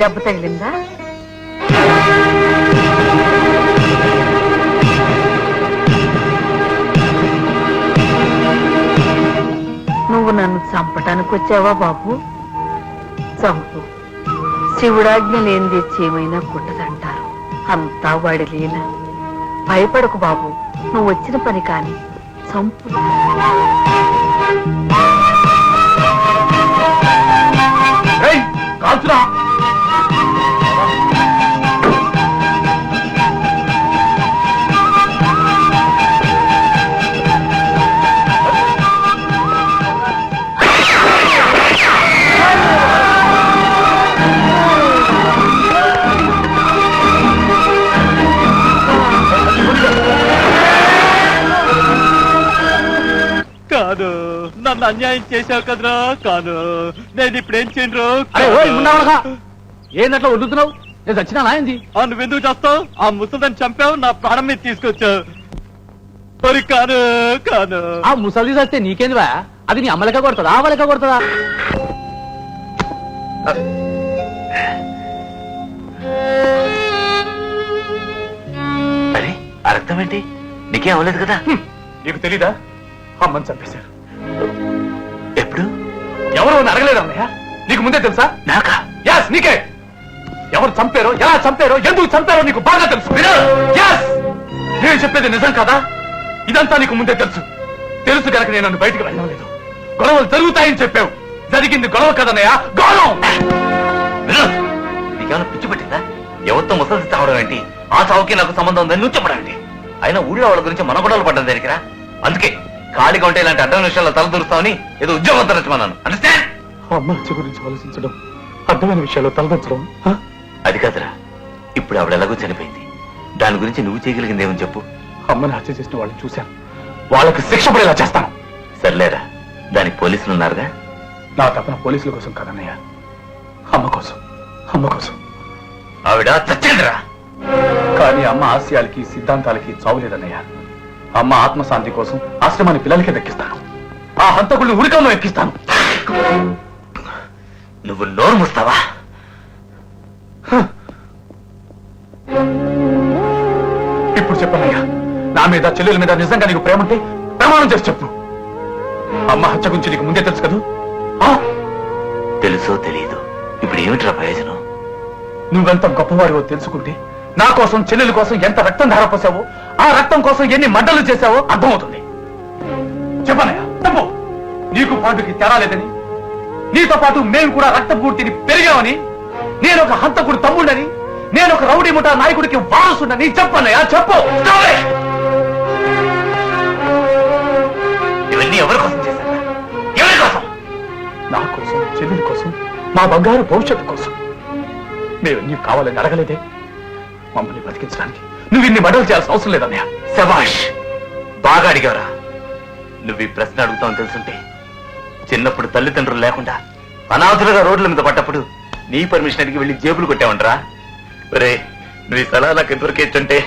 దెబ్బ తగిలిందా? నువ్వు నన్ను చంపటానికి వచ్చావా బాబు? చంపు. శివుడాజ్ఞ లేనిది చేమైనా కుట్టదంటారు. అంతా వాడి లీల. భయపడకు బాబు, నువ్వు వచ్చిన పని కాని చంపు. కాల్చురా. కాదు, నన్ను అన్యాయం చేశావు కదరా. కాదు, నేను ఇప్పుడు ఏం చేయను. ఏందట్లా వదులుతున్నావు? నేను చచ్చినా నాయంది. నువ్వెందుకు చేస్తావు? ఆ ముసలిని చంపావు, నా ప్రాణం మీద తీసుకొచ్చావు. మరి కాను కాను. ఆ ముసలి చస్తే నీకేంది బా? అది నీ అమ్మలక కొడుతుందా, ఆవలక కొడుతుందా? అరే, అర్థం ఏంటి? నీకేం అవ్వలేదు కదా? నీకు తెలీదా? అమ్మని చంపేశారు. ఎప్పుడు? ఎవరు అడగలేదు అన్నయ్య? నీకు ముందే తెలుసా? నాకా? యాస్, నీకే. ఎవరు చంపారో, ఎలా చంపారో, ఎందుకు చంపారో నీకు బాగా తెలుసు. Yes! నేను చెప్పేది నిజం కాదా? ఇదంతా నీకు ముందే తెలుసు. తెలుసు కనుక నేను నన్ను బయటికి వెళ్ళలేదు. గొడవలు జరుగుతాయని చెప్పావు. జరిగింది గొడవ కదన్నయ్య, గౌరవం. నీకేమైనా పిచ్చి పట్టిందా? ఎవరితో ముసలి చావడం ఏంటి? ఆ చావుకి నాకు సంబంధం ఉందని నువ్వు చెప్పడం ఏంటి? అయినా ఊళ్ళో వాళ్ళ గురించి మన గొడవలు పడ్డం దగ్గర. అందుకే ఖాళీగా ఉంటే ఇలాంటి అడ్డం విషయాల్లో తల దూరుస్తామని ఏదో ఉద్యోగం తరచమన్నాను. అండర్స్టాండ్? అమ్మ హత్య గురించి ఆలోచించడం, అర్థమైన విషయాలు తలదంచడం. అది కాదురా, ఇప్పుడు ఆవిడ ఎలాగో చనిపోయింది. దాని గురించి నువ్వు చేయగలిగిందేమని చెప్పు. అమ్మని హత్య చేసిన వాళ్ళని చూశాను, వాళ్ళకి శిక్ష పడేలా చేస్తాను. సర్లేరా, దానికి పోలీసులు ఉన్నారుగా. నా తపన పోలీసుల కోసం కాదన్నయ్య, అమ్మ కోసం. అమ్మ కోసం. ఆవిడ చచ్చిందిరా. కానీ అమ్మ ఆశయాలకి సిద్ధాంతాలకి చావులేదన్నయ్య. అమ్మ ఆత్మశాంతి కోసం ఆశ్రమాన్ని పిల్లలకే దక్కిస్తాను. ఆ హంతకుల్ని ఉరికంలో ఎక్కిస్తాను. నువ్వు నోరు మూస్తావా? ఇప్పుడు చెప్పన్నయ్యా, నా మీద చెల్లెల మీద నిజంగా నీకు ప్రేమ ఉంటే ప్రమాణం చేసి చెప్పు. అమ్మ హత్య గురించి నీకు ముందే తెలుసు కదూ? తెలుసో తెలియదు, ఇప్పుడు ఏమిట్రా ప్రయోజనం? నువ్వెంత గొప్పవాడివో తెలుసుకుంటే నా కోసం, చెల్లెల కోసం ఎంత రక్తం ధారపోసావో, ఆ రక్తం కోసం ఎన్ని మంటలు చేశావో అర్థమవుతుంది. చెప్పనయ్యా, చెప్పు. నీకు పాటుకి తేడా లేదని, నీతో పాటు మేము కూడా రక్తపూర్తిని పెరిగామని, నేను ఒక హంతకుడు తమ్ముడని, నేను ఒక రౌడీ ముఠా నాయకుడికి వారసుడని చెప్పన్నయ్యా, చెప్పు. ఇవన్నీ ఎవరి కోసం చేశారా? ఎవరి కోసం? నా కోసం, చెల్లెల కోసం, మా బంగారు భవిష్యత్తు కోసం. మేవన్నీ కావాలని అడగలేదే. మమ్మల్ని బతికించడానికి నువ్వు ఇన్ని మడలు చేయాల్సిన అవసరం లేదన్నయ్య. శభాష్, బాగా అడిగావరా. నువ్వు ఈ ప్రశ్న అడుగుతావని తెలుసుంటే చిన్నప్పుడు తల్లిదండ్రులు లేకుండా అనాథులుగా రోడ్ల మీద పడ్డప్పుడు నీ పర్మిషన్ అడిగి వెళ్ళి జేబులు కొట్టావంటరా. ఒరే, నువ్వు ఈ సలహా నాకు ఎంతవరకు ఇచ్చుంటే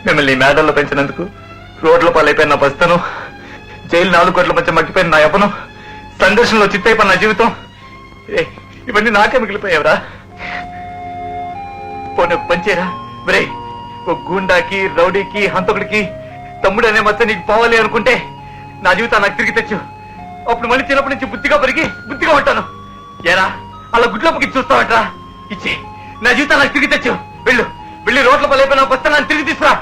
మిమ్మల్ని మేడల్లో పెంచినందుకు రోడ్ల పాలైపోయిన నా పస్తను, జైలు 4 కోట్ల మధ్య మగ్గిపోయిన నా యవ్వనం, సంఘర్షణలో చిత్తైపోయిన నా జీవితం, ఇవన్నీ నాకే మిగిలిపోయావురా. పోనీ ఒక పంచేరా. ఒరే, ఒక గూండాకి, రౌడీకి, హంతకుడికి తమ్ముడు అనే మచ్చ నీకు పోవాలి అనుకుంటే నా జీవితం నాకు తిరిగి తెచ్చు. అప్పుడు మళ్ళీ చిన్నప్పటి నుంచి బుద్ధిగా పెరిగి బుద్ధిగా ఉంటాను. ఏరా, అలా గుడ్లోకి చూస్తావట్రా? ఇచ్చి నా జీవితం నాకు తిరిగి తెచ్చు. వెళ్ళు, వెళ్ళి రోడ్ల పలైపోయిన బస్తా నన్ను తిరిగి తీసుకురా.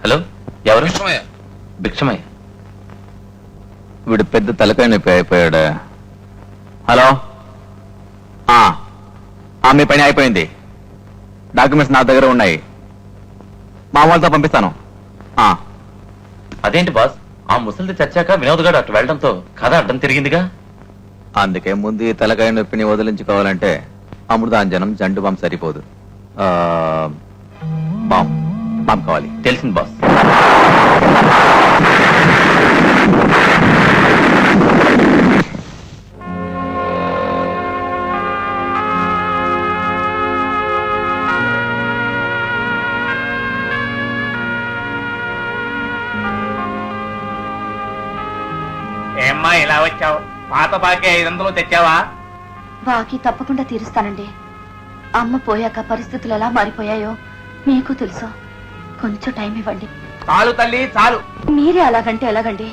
హలో, ఎవరు? భిక్షమయ్య. వీడు పెద్ద తలకాయ నొప్పి అయిపోయాడా? హలో, మీ పని అయిపోయింది. డాక్యుమెంట్స్ నా దగ్గర ఉన్నాయి. మా వాళ్ళతో పంపిస్తాను. అదేంటి బాస్, ఆ ముసలిది చచ్చాక వినోద్ గారు అటు వెళ్ళడంతో కథ అడ్డం తిరిగిందిగా. అందుకే ముందు ఈ తలకాయ నొప్పిని వదిలించుకోవాలంటే అమృతాంజనం, జండు బాంబు సరిపోదు. బాంబు కావాలి. తెలిసింది బాస్. ఏమ్మా ఇలా వచ్చావు? పాత బాకీ 500 తెచ్చావా? బాకీ తప్పకుండా తీరుస్తానండి. అమ్మ పోయాక పరిస్థితులు ఎలా మారిపోయాయో మీకు తెలుసు. కొంచెం టైం ఇవ్వండి. చాలు తల్లి, చాలు. మీరే అలాగంటే ఎలాగండి?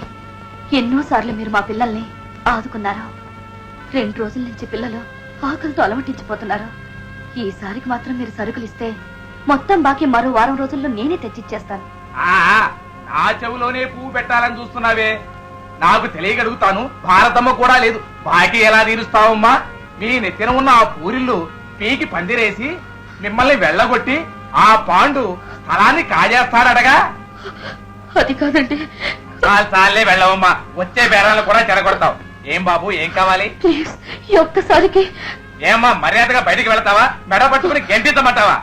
ఎన్నోసార్లు మీరు మా పిల్లల్ని ఆదుకున్నారు. 2 రోజుల నుంచి పిల్లలు ఆకలితో అలమటించిపోతున్నారు. ఈసారికి మాత్రం మీరు సరుకులు ఇస్తే మొత్తం బాకీ మరో వారం రోజుల్లో నేనే తెచ్చిచ్చేస్తాను. నా చెవులోనే పువ్వు పెట్టాలని చూస్తున్నావే? నాకు తెలియగలుగుతాను. భారతమ్మ కూడా లేదు. బాకీ ఎలా తీరుస్తావమ్మా? మీ నెత్తిన ఉన్న ఆ పూరిళ్ళు పీకి పందిరేసి మిమ్మల్ని వెళ్ళగొట్టి ఆ పాండు స్థలాన్ని కాజేస్తాడగా. అది కాదండి. చాలే వెళ్ళవమ్మా, వచ్చే బేరాలు కూడా చెడగొడతావు. ఏం బాబు, ఏం కావాలి? ప్లీజ్, ఈ ఒక్కసారికి. ఏమ్మా, మర్యాదగా బయటికి వెళతావా? మెడ పట్టుకుని గెంటిద్దమంటావా?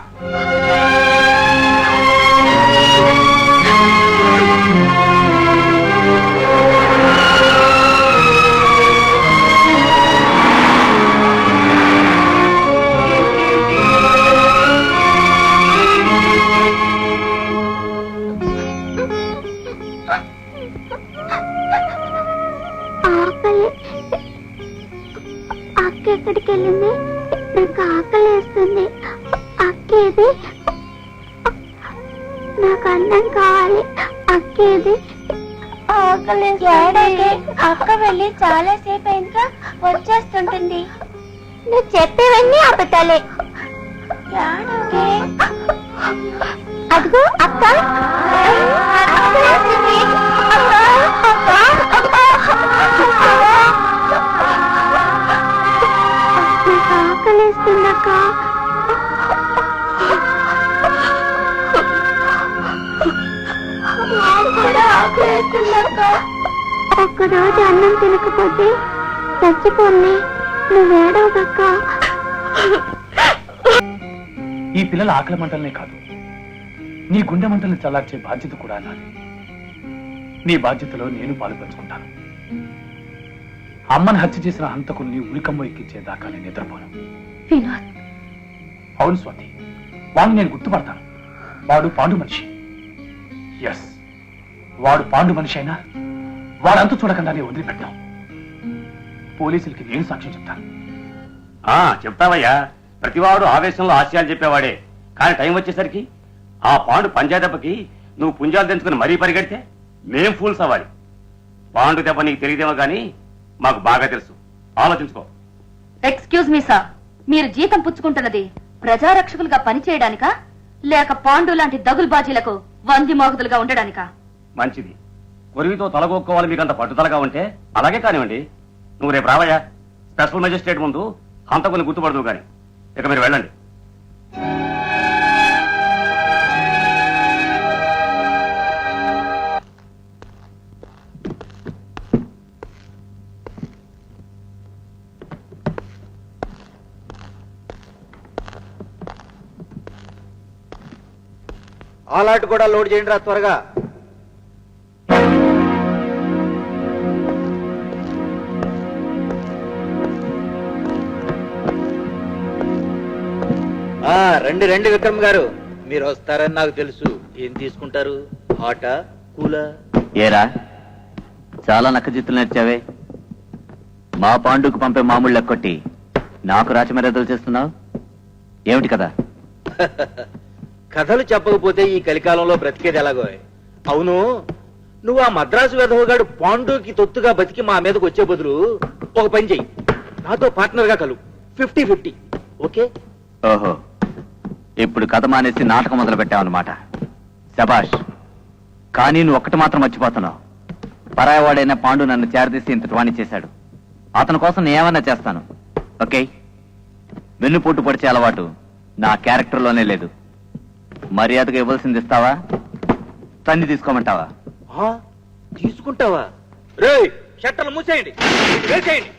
అక్క ఎక్కడికి వెళ్ళింది? నాకు ఆకలి వేస్తుంది. అక్కేది? నాకు అన్నం కావాలి. అక్కేది? ఆకలి. అక్క వెళ్ళి చాలా సేపు అయిందిగా, వచ్చేస్తుంటుంది. నువ్వు చెప్పేవన్నీ అబద్ధాలే. అదిగో అక్క ఆకలిస్తుందక్క. ఒక్కరోజు అన్నం తినకపోతే చచ్చిపోన్ని. నువ్వేడవదక్క. ఈ పిల్లల ఆకలి మంటలనే కాదు, నీ గుండె మంటల్ని చల్లార్చే బాధ్యత కూడా నాది. నీ బాధ్యతలో నేను పాలుపంచుకుంటాను. అమ్మని హత్య చేసిన హంతకుల్ని ఉరికమ్మ ఎక్కించేదాకా నేను నిద్రపోను. వినోద్, అవును స్వాతి, వాడిని నేను గుర్తుపడతాను. వాడు పాండు మనిషి. ఎస్, వాడు పాండు మనిషి అయినా వాడంతా చూడకుండా నేను వదిలిపెట్టాను. పోలీసులకి నేను సాక్ష్యం చెప్తాను. చెప్తావయ్యా. ప్రతివాడు ఆవేశంలో ఆశయాలు చెప్పేవాడే, కానీ టైం వచ్చేసరికి ఆ పాండు పంజా దెబ్బకి నువ్వు పుంజాలు తెంచుకుని మరీ పరిగెడితే మేం ఫూల్స్ అవ్వాలి. పాండు దెబ్బ నీకు తెలియదేమో కానీ మాకు బాగా తెలుసు. ఆలోచించుకో. ఎక్స్క్యూజ్ మీ సార్, మీరు జీతం పుచ్చుకుంటున్నది ప్రజారక్షకులుగా పనిచేయడానికా లేక పాండు లాంటి దగులుబాజీలకు వంది మోగుదులుగా ఉండడానికా? మంచిది. కొరివితో తలగొక్కోవాలి మీకంత పట్టుదలగా ఉంటే అలాగే కానివ్వండి. నువ్వు రేపు రావయ్యా. స్పెషల్ మెజిస్ట్రేట్ ముందు హంతకుని గుర్తుపడదు కానీ. ఇక మీరు వెళ్ళండి. ఆలాట్ కూడా లోడ్ చేయండి రా త్వరగా. రండి రండి విక్రమ్ గారు, మీరు వస్తారని నాకు తెలుసు. ఏం తీసుకుంటారు? హాటా కూలా? ఏరా చాలా నక్కజిత్తులు నడిచావే. మా పాండుకు పంపే మామూలు లెక్కొట్టి నాకు రాచమర్యాదలు చేస్తున్నావు ఏమిటి కదా? కథలు చెప్పకపోతే ఈ కలికాలంలో బ్రతికేది ఎలాగో. అవును, నువ్వు ఆ మద్రాసు వెధవగాడు పాండుకి తొత్తుగా బతికి మా మీదకి వచ్చే బదులు ఒక పని చెయ్యి, నాతో పార్ట్నర్ గా కలు. 50-50. ఓకే? ఓహో, ఇప్పుడు కథ మానేసి నాటకం మొదలు పెట్టావన్నమాట. శబాష్. కానీ నువ్వు ఒక్కటి మాత్రం మర్చిపోతున్నావు. పరాయవాడైన పాండు నన్ను చేరదీసి ఇంత వాణి చేశాడు. అతని కోసం నేను ఏమన్నా చేస్తాను. ఓకే? వెన్నుపోటు పొడిచే అలవాటు నా క్యారెక్టర్లోనే లేదు. మర్యాదగా ఇవ్వాల్సింది ఇస్తావా, తన్ని తీసుకోమంటావా? తీసుకుంటావా? రే, షట్టలు మూసేయండి, వేసేయండి.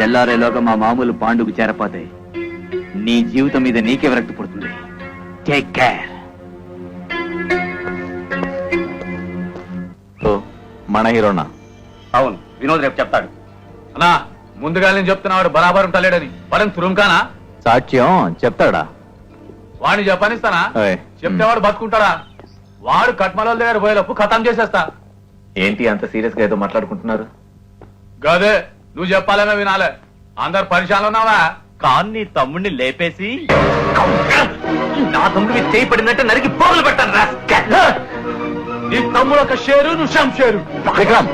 తెల్లారేలోగా మా మామూలు పాండుకు చేరపోతే నీ జీవితం మీద నీకే విరక్తి పుడుతుంది. Take care. మన హీరోనా? అవును, వినోద్ రేపు చెప్తాడు. అన్నా ముందుగా నేను చెప్తున్నాడు బరాబర్ ఉంటాలేడని. వరం తురుంకానా? సాక్ష్యం చెప్తాడా? వాడిని చెప్పనిస్తానా? చెప్తేవాడు బతుకుంటాడా? వాడు కట్మల దగ్గర పోయేలోపు ఖతం చేసేస్తా. ఏంటి అంత సీరియస్ గా ఏదో మాట్లాడుకుంటున్నారు? గదే నువ్వు చెప్పాలేమో వినాలే. అందరు పరిశాలు ఉన్నావా? కాన్ని తమ్ముడిని లేపేసి నా తమ్ముడికి చేయి పడినట్టు నరికి పోగులు పెట్టాను. నీ తమ్ముడు ఒక షేరు, నువ్వు షం షేరు. విక్రమ్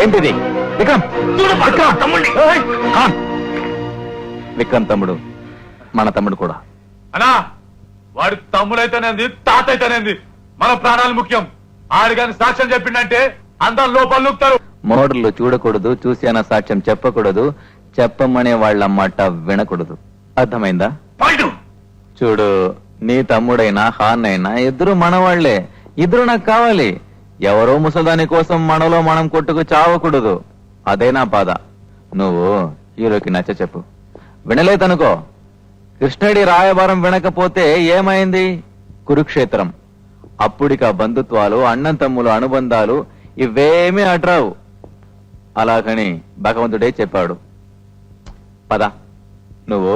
ఏంటిది? విక్రమ్ తమ్ముడిని. విక్రమ్ తమ్ముడు మన తమ్ముడు కూడా. అనా వాడి తమ్ముడైతేనేంది, తాత అయితేనేంది, మన ప్రాణాలు ముఖ్యం. ఆడిగాని సాక్ష్యం చెప్పిండంటే అందరు లోపల నూపుతారు. మోడర్లు చూడకూడదు, చూసి అన్న సాక్ష్యం చెప్పకూడదు, చెప్పమనే వాళ్ళ మాట వినకూడదు. అర్థమైందా? చూడు, నీ తమ్ముడైనా హాన్ అయినా ఇద్దరు మనవాళ్లే. ఇద్దరు నాకు కావాలి. ఎవరో ముసల్దాని కోసం మనలో మనం కొట్టుకు చావకూడదు. అదే నా బాధ. నువ్వు హీరోకి నచ్చ చెప్పు. వినలేదనుకో, కృష్ణుడి రాయబారం వినకపోతే ఏమైంది? కురుక్షేత్రం. అప్పుడిక బంధుత్వాలు, అన్నం తమ్ములు అనుబంధాలు ఇవేమీ అట్రావు. అలాగని భగవంతుడే చెప్పాడు. పద, నువ్వు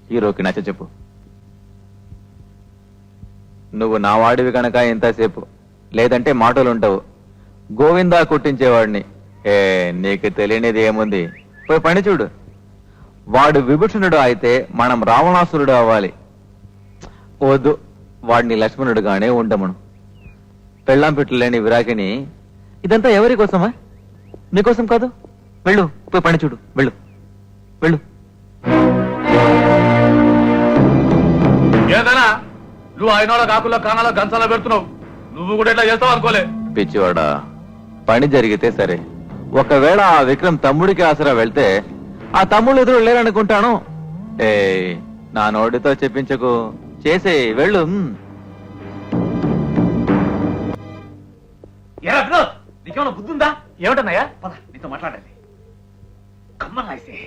హీరోకి నచ్చ చెప్పు. నువ్వు నా వాడివి కనుక ఇంతసేపు, లేదంటే మాటలుంటావు. గోవిందా కొట్టించేవాడిని. నీకు తెలియనిది ఏముంది? పోయి పని చూడు. వాడు విభూషణుడు అయితే మనం రావణాసురుడు అవ్వాలి. వద్దు, వాడిని లక్ష్మణుడుగానే ఉండమను. పెళ్ళాం పెట్టలేని విరాగిని. ఇదంతా ఎవరి కోసమా? నీకోసం కాదు. వెళ్ళు, పోయి పని చూడు. వెళ్ళు వెళ్ళు. ఏదైనా నువ్వు అయినోళ్ళ కాకుల్లో కానాలో గంచాలో పెడుతున్నావు. నువ్వు కూడా ఇట్లా చేస్తావు అనుకోలే. పిచ్చివాడా, పని జరిగితే సరే. ఒకవేళ ఆ విక్రమ్ తమ్ముడికి ఆసరా వెళ్తే ఆ తమ్ముళ్ళు ఎదురు లేరనుకుంటాను. నా నోటితో చెప్పించకు, చేసే వెళ్ళు. ఎరా వినోద్, నీకేమైనా బుద్ధి ఉందా? ఏమిటన్నాయా? పద, నీతో మాట్లాడాలి. కమ్మనాయిసే.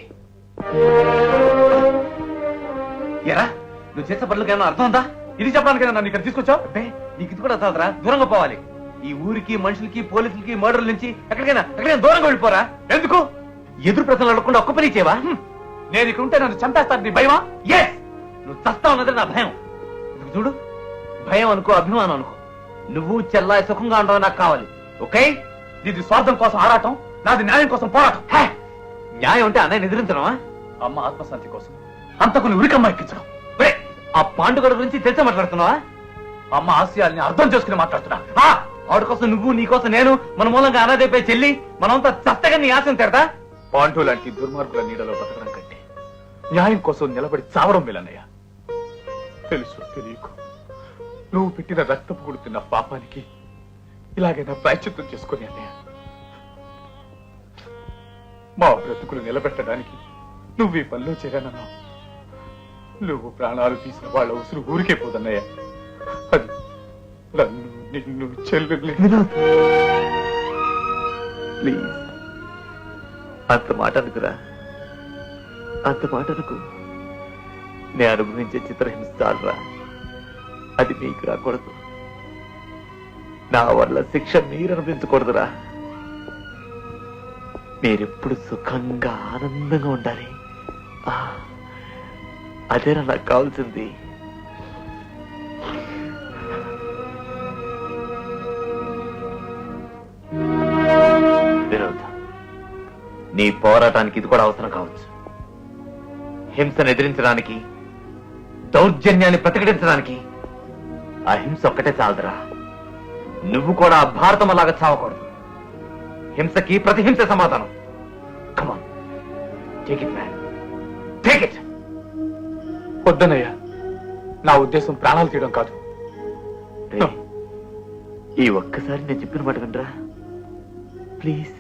ఎరా, నువ్వు చేసే పనులకు ఏమైనా అర్థం ఉందా? ఇది చెప్పడానికి నన్ను ఇక్కడ తీసుకొచ్చావు. నీకు ఇది కూడా అర్థం దూరంగా పోవాలి. ఈ ఊరికి, మనుషులకి, పోలీసులకి, మర్డర్ల నుంచి ఎక్కడికైనా దూరంగా వెళ్ళిపోరా. ఎందుకు? ఎదురు ప్రశ్నలు అడగకుండా ఒక్క పని చేయవా? నేను ఇక్కడ ఉంటే నన్ను చంపేస్తాను. నీ భయమా? ఎస్, నువ్వు చస్తా ఉన్నది నా భయం. చూడు, భయం అనుకో, అభిమానం అనుకో. నువ్వు చెల్లా సుఖంగా ఉండవు నాకు కావాలి. ఓకే? నీది స్వార్థం కోసం ఆరాటం, నాది న్యాయం కోసం పోరాటం. న్యాయం అంటే అన్నయ్య ఎదిరించడమా? అమ్మ ఆత్మశాంతి కోసం అంతకుని ఉరికమ్మ ఎక్కించడం. ఆ పాండుగడ గురించి తెలిసే మాట్లాడుతున్నావా? అమ్మ ఆశయాల్ని అర్థం చేసుకుని మాట్లాడుతున్నా. ఆవిడ కోసం నువ్వు, నీ కోసం నేను, మన మూలంగా అనాథైపోయి చెల్లి, మనమంతా చస్తగా నీ ఆశం తెరదా? పాండు లాంటి దుర్మార్గుల నీడలో బతకడం కంటే న్యాయం కోసం నిలబడి చావడం మేలన్నయ్య. తెలుసు తెలియకు నువ్వు పెట్టిన రక్తపు కొడుతున్న పాపానికి ఇలాగైనా ప్రాయశ్చిత్తం చేసుకుని అన్నయ్య. మా బ్రతుకులు నిలబెట్టడానికి నువ్వు ఈ పనిలో చేరానన్నావు. నువ్వు ప్రాణాలు తీసిన వాళ్ళ ఉసురు ఊరికే పోదన్నయ్య. అది నన్ను, నిన్ను, చెల్లెల్ని. ప్లీజ్, అంత మాట అనుకురా. అంత మాట అనుకు. నేను అనుభవించే చిత్రహింస చాలరా. అది మీకు రాకూడదు. నా వల్ల శిక్ష మీరు అనుభవించకూడదురా. మీరెప్పుడు సుఖంగా, ఆనందంగా ఉండాలి. అదేనా నాకు కావాల్సింది. వినోద్, నీ పోరాటానికి ఇది కూడా అవసరం కావచ్చు. హింసను ఎదిరించడానికి, దౌర్జన్యాన్ని ప్రతిఘటించడానికి అహింస ఒక్కటే చాలదురా. నువ్వు కూడా భారతం అలాగా చావకూడదు. హింసకి ప్రతిహింస సమాధానం. Come on, take it man, take it. వద్దనయ్యా, నా ఉద్దేశం ప్రాణాలు తీయడం కాదు. ఈ ఒక్కసారి నేను చెప్పిన మాట వినరా ప్లీజ్.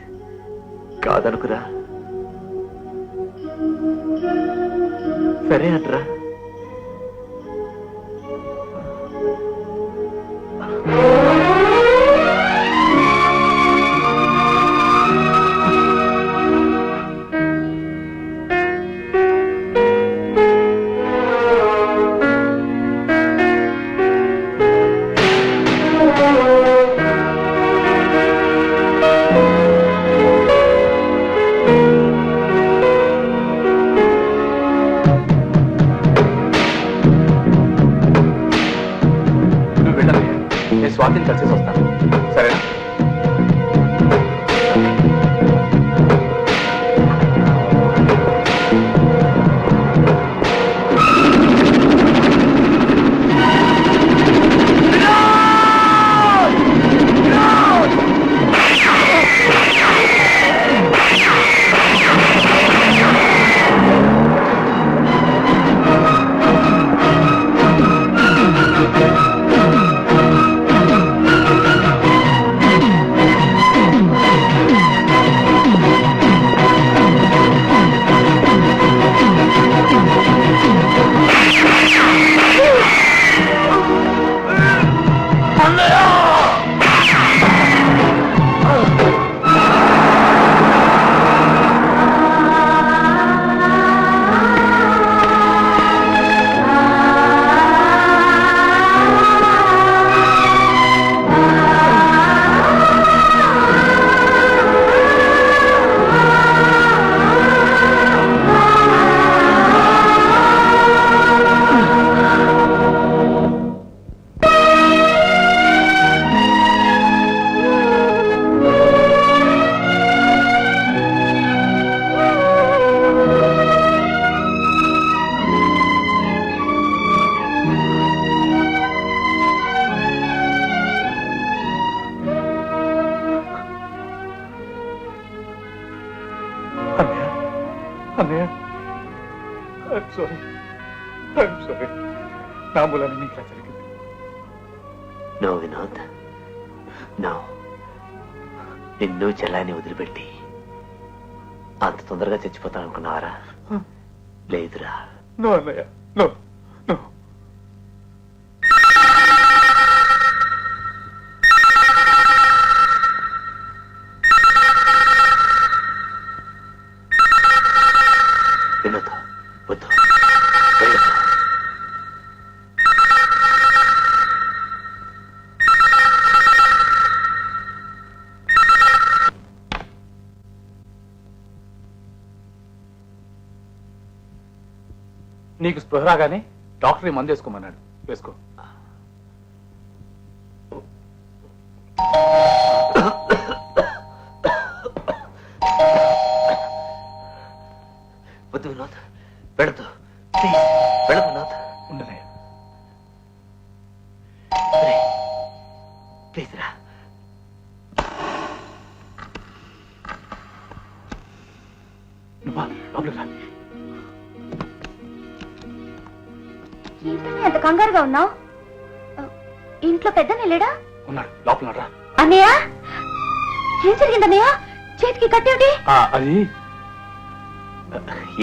కాదనుకురా. సరే అంటరా. నేను స్వాతిని కలిసి వస్తాను. సరే. నా మూలాన్ని నీకు ఇలా జరిగింది. No Vinod, no. నిన్ను చెల్లాన్ని వదిలిపెట్టి అంత తొందరగా చచ్చిపోతాను అనుకున్నావారా? లేదురా. నో అన్నయ్య, నో నో. వినోద్ వద్దు, వెళ్ళొద్దు. నీకు స్పృహ రాగానే డాక్టర్ మందు వేసుకోమన్నాడు. వేసుకో. వద్దు వినోద్, వెళదు. ప్లీజ్ వెళ్ళదు వినోద్. ఉండలే. ప్లీజ్ రా. నువ్వా లోపలికి రా. ఏంటని అంత కంగారుగా ఉన్నావు? ఇంట్లో పెద్దనే లేడా? ఉన్నాడు లోపల రా. అన్నయ్య, ఏం జరిగింది అన్నయ్య? చేతికి కట్టేమిటి? అది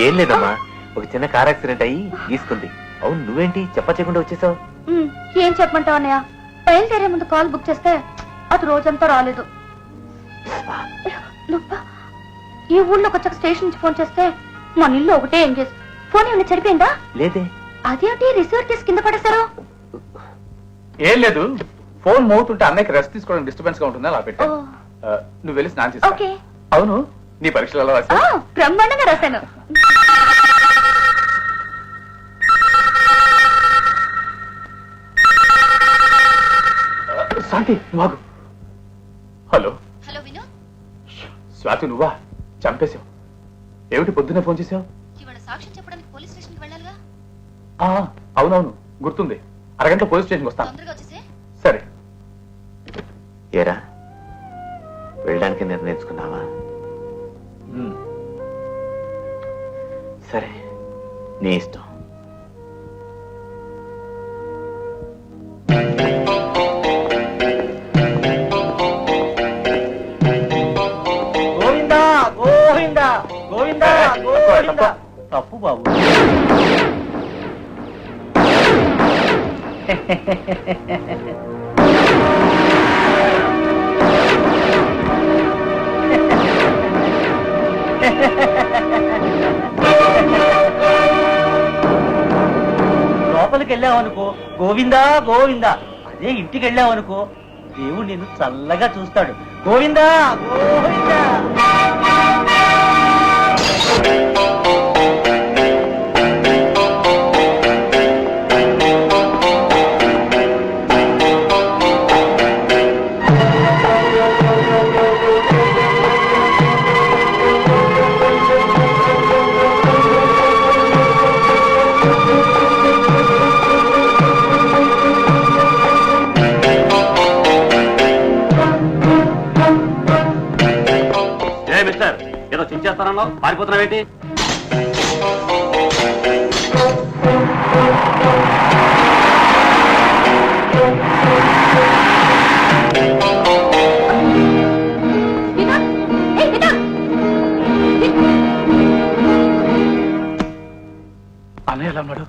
ఏం లేదమ్మా, ఒక చిన్న కార్ యాక్సిడెంట్ అయ్యి గీసుకుంది. అవును, నువ్వేంటి చెప్పకుండా వచ్చేసావు? ఏం చెప్పమంటావు అన్నయ్య? బయలుదేరే ముందు కాల్ బుక్ చేస్తే అది రోజంతా రాలేదు. ఈ ఊళ్ళోకి వచ్చాక స్టేషన్ నుంచి ఫోన్ చేస్తే మన ఇల్లు ఒకటే ఎంగేజ్. ఫోన్ ఏమైనా చెడిపోయిందా? లేదే. అదేంటి రిసీవర్ తీసి కింద పడేశారు? ఏం లేదు, ఫోన్ మోగుతుంటే అన్నయ్యకి రెస్ట్ తీసుకోవడానికి డిస్టర్బెన్స్ గా ఉంటుంది, అలా పెట్టా. నువ్వు వెళ్ళి స్నానం చేస్తా. ఓకే. అవును, నీ పరీక్షలు ఎలా రాసా? బ్రహ్మాండంగా రాశాను. శాంతి, నువ్వు. హలో హలో విను, స్వాతి, నువ్వా? చంపేశావు. ఏమిటి పొద్దున్నే ఫోన్ చేసావు? ఇవాళ సాక్ష్యం చెప్పడానికి పోలీస్ స్టేషన్ కి వెళ్ళాలిగా. అవునవును, గుర్తుంది. అరగంట పోలీస్ స్టేషన్కి వస్తాను. తొందరగా వచ్చేసే. సరే. ఏరా, వెళ్ళడానికి నిర్ణయించుకున్నావా? సరే, నీ ఇష్టం. గోవిందా గోవిందా గోవిందా గోవిందా. తప్పు బాబు. లోపలికి వెళ్ళావనుకో గోవిందా గోవిందా. అదే ఇంటికి వెళ్ళావనుకో దేవుడు నిన్ను చల్లగా చూస్తాడు. గోవిందా గోవిందా. కూర్చున్నావు పారిపోతున్నావేంటి? వినోద్! ఏయ్, వినోద్! అన్నయ్య ఎలా ఉన్నాడు?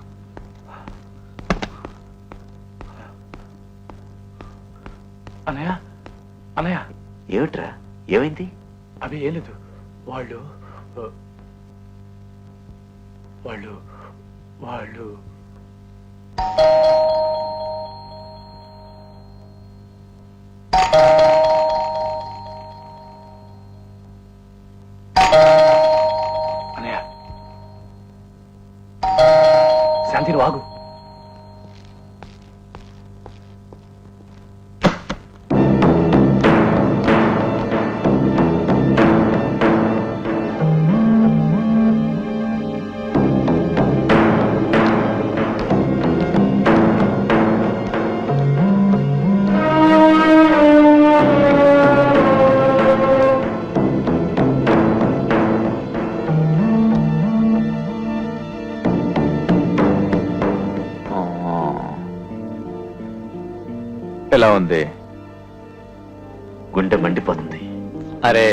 అన్నయ్య అన్నయ్య ఏమిట్రా, ఏమైంది? అవి ఏం లేదు. వాళ్ళు వాళ్ళు వాళ్ళు అన్నయ్య శాంతిని వాగు. ఎలా ఉంది? గుండె మండిపోతుంది. అరే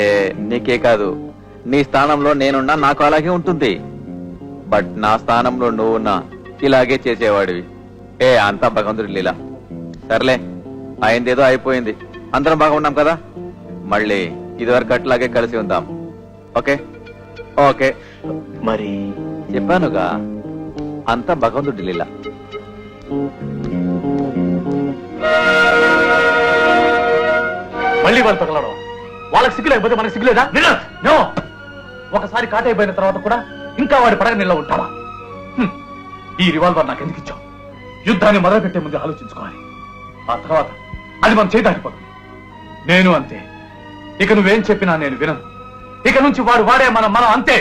నీకే కాదు, నీ స్థానంలో నేనున్నా నాకు అలాగే ఉంటుంది. బట్ నా స్థానంలో నువ్వున్నా ఇలాగే చేసేవాడివి. అంతా భగవంతుడి లీల. సర్లే, అయిందేదో అయిపోయింది. అందరం బాగా ఉన్నాం కదా, మళ్ళీ ఇదివరకు అట్లాగే కలిసి ఉందాం. Okay okay. మరి చెప్పానుగా, అంతా భగవంతుడి లీల. మళ్ళీ వాళ్ళు తగలడం, వాళ్ళకి సిగ్గులేకపోతే మనకి సిగ్గులేదా? నో! ఒకసారి కాటైపోయిన తర్వాత కూడా ఇంకా వాడి పడగ నిల్ల ఉంటావా? ఈ రివాల్వర్ నాకు ఎందుకు ఇచ్చావు? యుద్ధాన్ని మొదలుపెట్టే ముందు ఆలోచించుకోవాలి. ఆ తర్వాత అది మనం చేదాటిపోతుంది. నేను అంతే. ఇక నువ్వేం చెప్పినా నేను వినను. ఇక నుంచి వాడు వాడే మనం అంతే.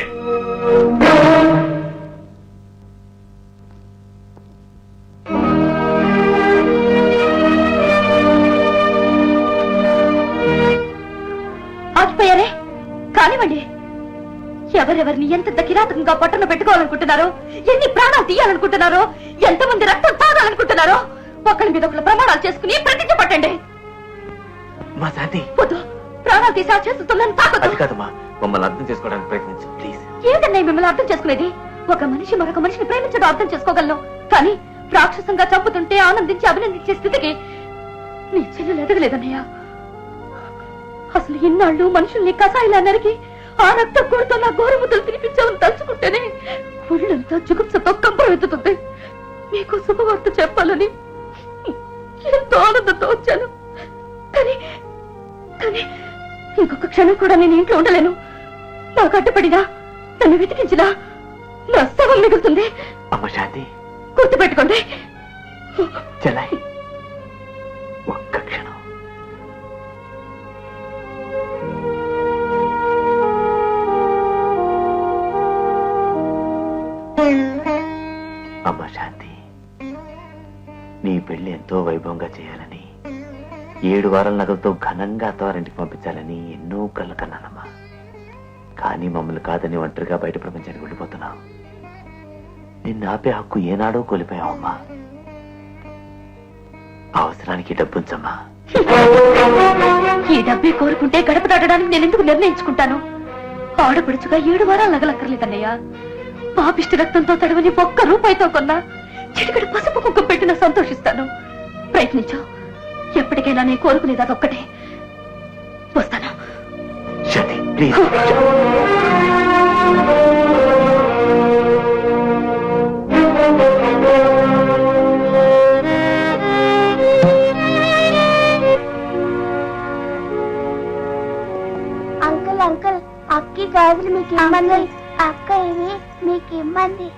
ఆగిపోయారే? కానివ్వండి. ఎవరెవరిని ఎంత కిరాతకంగా పట్టున పెట్టుకోవాలనుకుంటున్నారో, ఎన్ని ప్రాణాలు తీయాలనుకుంటున్నారో, ఎంతమంది రక్తం తాగాలనుకుంటున్నారో, ఒకరి మీద ఒకరు ప్రమాణాలు చేసుకుని ప్రతిజ్ఞ పట్టండి. మా శాంతి, వద్దు, ప్రాణాలు తీసా చేస్తున్నాను. అది కాదమ్మా, మమ్మల్ని అర్థం చేసుకోవడానికి ప్రయత్నించు ప్లీజ్. ఏదన్నా మిమ్మల్ని అర్థం చేసుకునేది? ఒక మనిషి మరొక మనిషిని ప్రేమించడం అర్థం చేసుకోగలను, కానీ రాక్షసంగా చంపుతుంటే ఆనందించి అభినందించే స్థితికి నీ చెల్లెలు ఎదగలేదన్నయ్య. అసలు ఇన్నాళ్ళు మనుషుల్ని కసాయిలా నరికి ఆ రక్తం కూడుతో నా గోరుముద్దలు తినిపించాలని తలుచుకుంటేనే ఒళ్ళంతా జుగుప్సతో కంపరెత్తుతుంది. మీకు శుభవార్త చెప్పాలని ఎంతో ఆనందంతో వచ్చాను, కానీ కానీ ఇంకొక క్షణం కూడా నేను ఇంట్లో ఉండలేను. నాకు అడ్డుపడినా, నన్ను వెతికించినా నా శవం మిగులుతుంది. అమ్మ శాంతి, గుర్తుపెట్టుకోండి. చెల్లాయి, ఒక్క క్షణం. అమ్మ శాంతి, నీ పెళ్లి ఎంతో వైభవంగా చేయాలని, 7 వారాల నగలతో ఘనంగా అత్తవారింటికి పంపించాలని ఎన్నో కళ్ళ కన్నానమ్మా. కానీ మమ్మల్ని కాదని ఒంటరిగా బయట ప్రపంచానికి వెళ్ళిపోతున్నావు. నిన్ను ఆపే హక్కు ఏనాడో కోల్పోయావమ్మా. అవసరానికి డబ్బుంచమ్మా. ఈ డబ్బే కోరుకుంటే గడప దాటడానికి నేను ఎందుకు నిర్ణయించుకుంటాను? ఆడపడుచుగా 7 వారాలు నగలక్కర్లేదన్నయ్య. పాపిష్టి రక్తంతో తడవని ఒక్క రూపాయితో కొన్నా చిటికడి పసుపు కుక్క పెట్టినా సంతోషిస్తాను. ప్రయత్నించు. ఎప్పటికైనా నేను కోరుకునేది అదొక్కటే. వస్తాను. శాంతి ప్లీజ్. అంకుల్ అంకుల్, అక్కి గాజులు మీకు ఇమ్మంది. అక్క ఇవి మీకు ఇమ్మంది.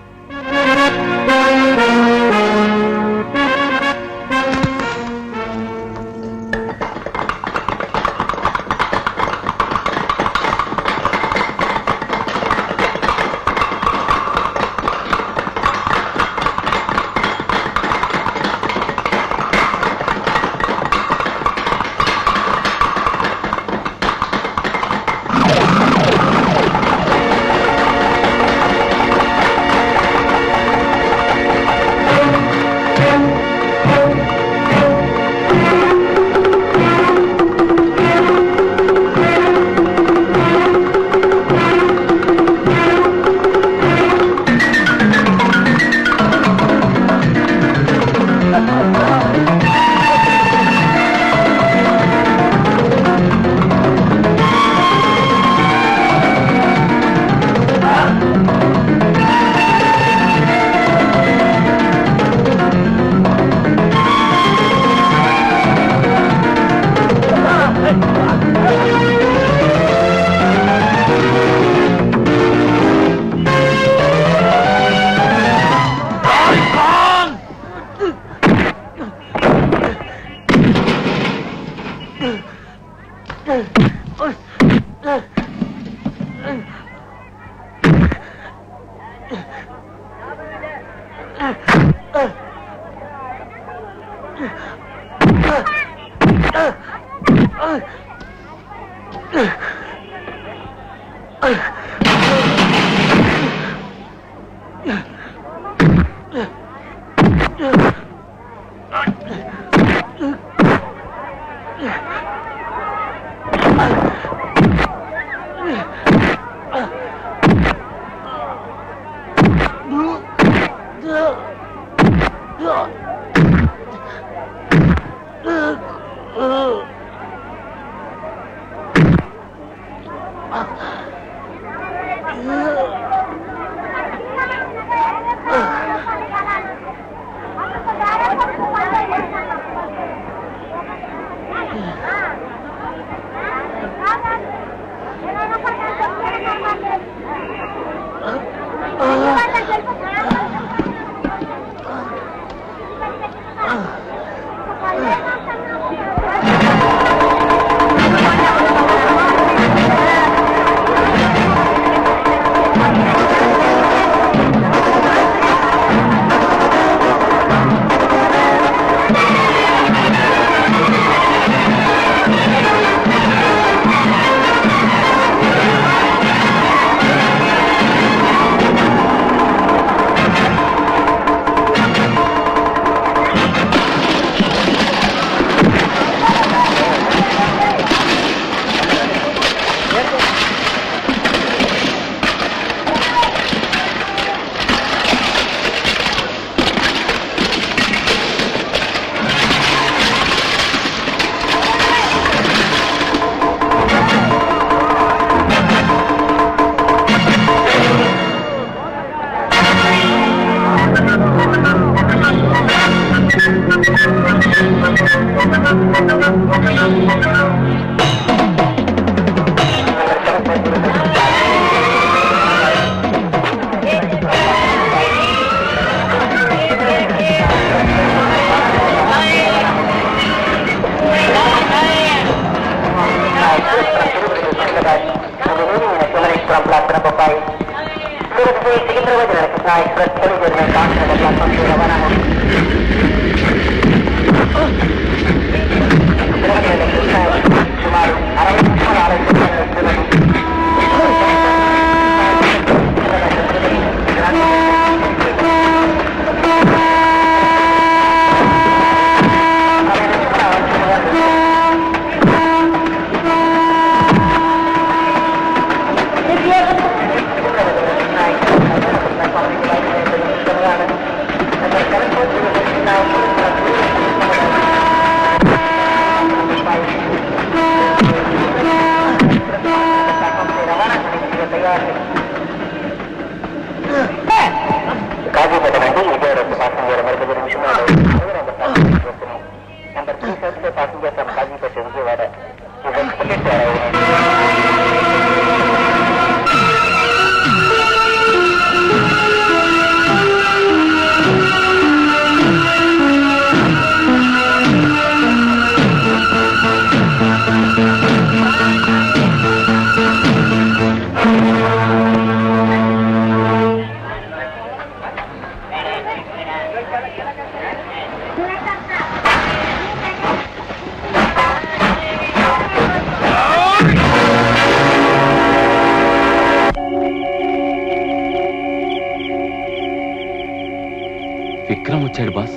విక్రమ్ వచ్చాడు బాస్.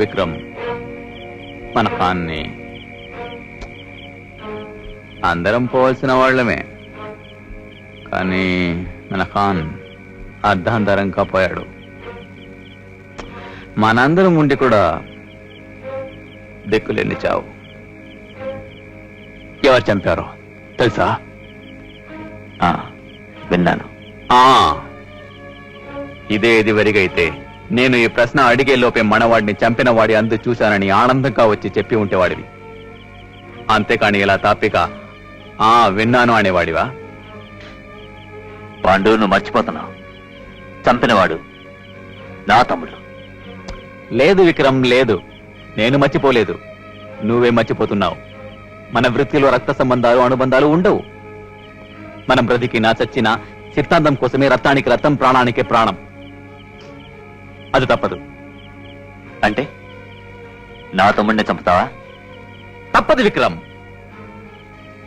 విక్రమ్ మన ఖాన్ని అందరం పోవాల్సిన వాళ్ళమే, కానీ మన ఖాన్ అర్ధాంతరంగా పోయాడు. మనందరం ఉండి కూడా దిక్కులేని చావు. ఎవరు చంపారో తెలుసా? విన్నాను. ఇదే ఇది వరిగైతే నేను ఈ ప్రశ్న అడిగే లోపే మనవాడిని చంపిన వాడి అందు చూశానని ఆనందంగా వచ్చి చెప్పి ఉంటేవాడివి. అంతేకాని ఇలా తాపిక విన్నాను అనేవాడివా? పాండు, నువ్వు మర్చిపోతున్నావు. చంపినవాడు నా తమ్ముడు. లేదు విక్రమ్, లేదు. నేను మర్చిపోలేదు, నువ్వే మర్చిపోతున్నావు. మన వృత్తిలో రక్త సంబంధాలు అనుబంధాలు ఉండవు. మనం బ్రతికినా చచ్చినా సిద్ధాంతం కోసమే. రక్తానికి రక్తం, ప్రాణానికి ప్రాణం. అది తప్పదు. అంటే నా తమ్ముడిని చంపుతావా? తప్పదు విక్రమ్.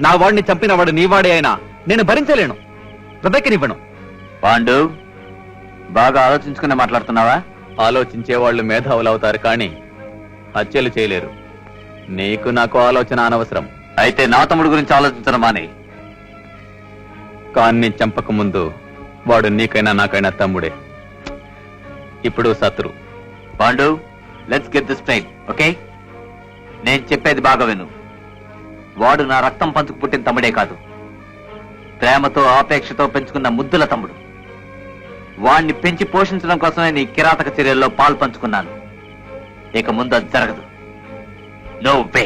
నా వాడిని చంపినవాడు నీవాడే అయినా నేను భరించలేను, బ్రతకనివ్వను. పాండు, బాగా ఆలోచించుకుని మాట్లాడుతున్నావా? ఆలోచించే వాళ్ళు మేధావులు అవుతారు, కానీ హత్యలు చేయలేరు. నీకు నాకు ఆలోచన అనవసరం. అయితే నా తమ్ముడు గురించి ఆలోచించడం మానే. కాన్ని చంపక ముందు వాడు నీకైనా నాకైనా తమ్ముడే, ఇప్పుడు శత్రు. Pandu, let's get this straight, okay? నేను చెప్పేది బాగా విను. వాడు నా రక్తం పంచుకు పుట్టిన తమ్ముడే కాదు, ప్రేమతో ఆపేక్షతో పెంచుకున్న ముద్దుల తమ్ముడు. వాణ్ణి పెంచి పోషించడం కోసమే నీ కిరాతక చర్యల్లో పాలు పంచుకున్నాను. ఇక ముందు అది జరగదు. No way.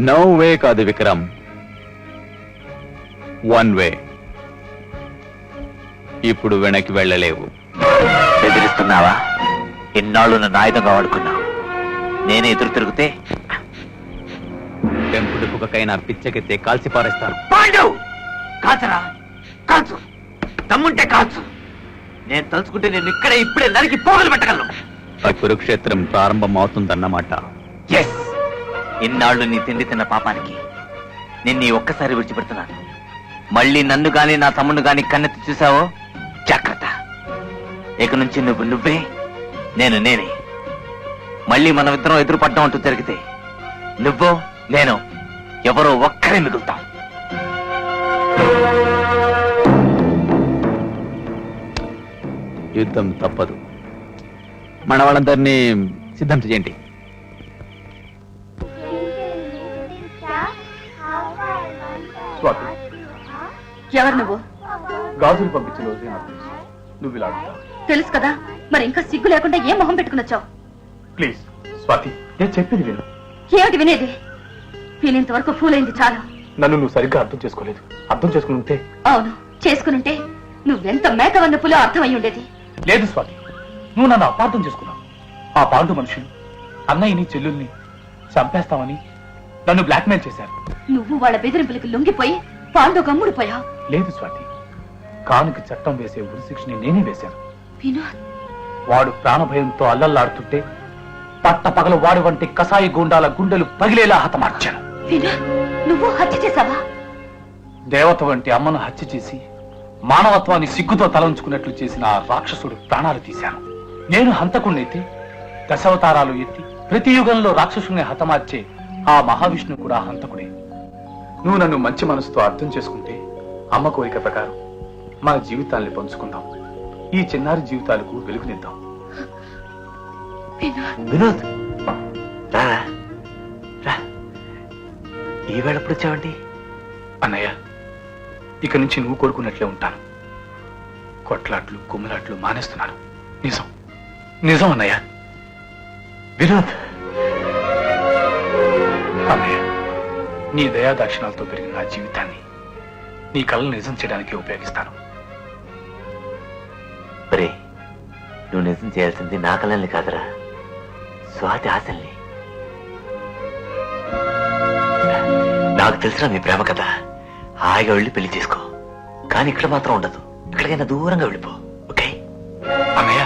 నో వే కాదు విక్రమ్, వన్ వే. ఇప్పుడు వెనక్కి వెళ్ళలేవు. బెదిరిస్తున్నావా? ఇన్నాళ్ళు నన్ను ఆయుధంగా వాడుకున్నావు. నేనే ఎదురు తిరిగితే పెంపుడు కుక్కకైనా పిచ్చకెత్తే కాల్చి పారేస్తాను. పాండు, కాచరా, కాచు. దమ్ముంటే కాచు. నేను తలుచుకుంటే నేను ఇక్కడే ఇప్పుడే నరికి పోగలు పెట్టగలను. ఆ కురుక్షేత్రం ప్రారంభం అవుతుందన్నమాట. ఎస్, ఇన్నాళ్ళు నీ తిండి తిన్న పాపానికి నిన్ను ఒక్కసారి విడిచిపెడుతున్నాను. మళ్ళీ నన్ను గాని నా తమ్ముడు గాని కన్నెత్తి చూసావో జాగ్రత్త. ఇక నుంచి నువ్వు నువ్వే, నేను నేనే. మళ్ళీ మనమిద్దరం ఎదురుపడ్డం అంటూ జరిగితే నువ్వో నేను ఎవరో ఒక్కరే మిగులుతాం. యుద్ధం తప్పదు. మన వాళ్ళందరినీ సిద్ధం చేయండి. స్వాతి, ఎవరు నువ్వు? గాజులు పంపించిన రోజే నాకు తెలుసు నువ్వు ఇలా అడుగుతావు. తెలుసు కదా, మరి ఇంకా సిగ్గు లేకుండా ఏ మొహం పెట్టుకుని వచ్చావు? ప్లీజ్ స్వాతి, నేను చెప్పింది విను. ఏమిటి వినేది? వినేంత వరకు ఫూల్ అయింది చాలు. నన్ను నువ్వు సరిగ్గా అర్థం చేసుకోలేదు. అర్థం చేసుకుని ఉంటే. అవును, చేసుకునుంటే నువ్వెంత మేకవన్న పులో అర్థమై ఉండేది. లేదు స్వాతి, నువ్వు నన్ను అపార్థం చేసుకున్నావు. ఆ పాండు మనుషులు అన్నయ్యని చెల్లుల్ని చంపేస్తామని నన్ను బ్లాక్మెయిల్ చేశారు. నువ్వు వాళ్ళ బెదిరింపులకు లొంగిపోయి పాండు గమ్ముడిపోయావు. లేదు స్వాతి, కానుకి చట్టం వేసే ఉరిశిక్షని నేనే వేశాను. వినోద్, వాడు ప్రాణభయంతో అల్లల్లాడుతుంటే పట్ట పగల వాడి వంటి కసాయి గుండాల గుండెలు పగిలేలా హతమార్చాను. వినోద్, నువ్వు హత్య చేశావా? దేవత వంటి అమ్మను హత్య చేసి మానవత్వాన్ని సిగ్గుతో తలంచుకున్నట్లు చేసిన ఆ రాక్షసుడు ప్రాణాలు తీశాను. నేను హంతకుణ్ణైతే దశావతారాలు ఎత్తి ప్రతి యుగంలో రాక్షసుని హతమార్చే ఆ మహావిష్ణువు కూడా హంతకుడే. నువ్వు నన్ను మంచి మనసుతో అర్థం చేసుకుంటే అమ్మ కోరిక ప్రకారం మన జీవితాల్ని పంచుకుందాం. ఈ చిన్నారి జీవితాలకు వెలుగునిద్దాం. వినోద్, రా రా. ఈ వేళప్పుడు వచ్చావండి? అన్నయ్య, ఇక నుంచి నువ్వు కోరుకున్నట్లే ఉంటాను. కొట్లాట్లు కుమ్మలాట్లు మానేస్తున్నాను. నిజం నిజం అన్నయ్య. వినోద్, అన్నయ్య, నీ దయాదాక్షిణాలతో పెరిగిన నా జీవితాన్ని నీ కళలు నిజం చేయడానికి ఉపయోగిస్తాను. ఒరే, నువ్వు నిజం చేయాల్సింది నా కళల్ని కాదురా, స్వాతి ఆశల్ని. నాకు తెలిసిన నీ ప్రేమ కదా, హాయిగా వెళ్ళి పెళ్లి చేసుకో. కానీ ఇక్కడ మాత్రం ఉండదు, ఎక్కడికైనా దూరంగా వెళ్ళిపో, ఓకే? అన్నయ్య,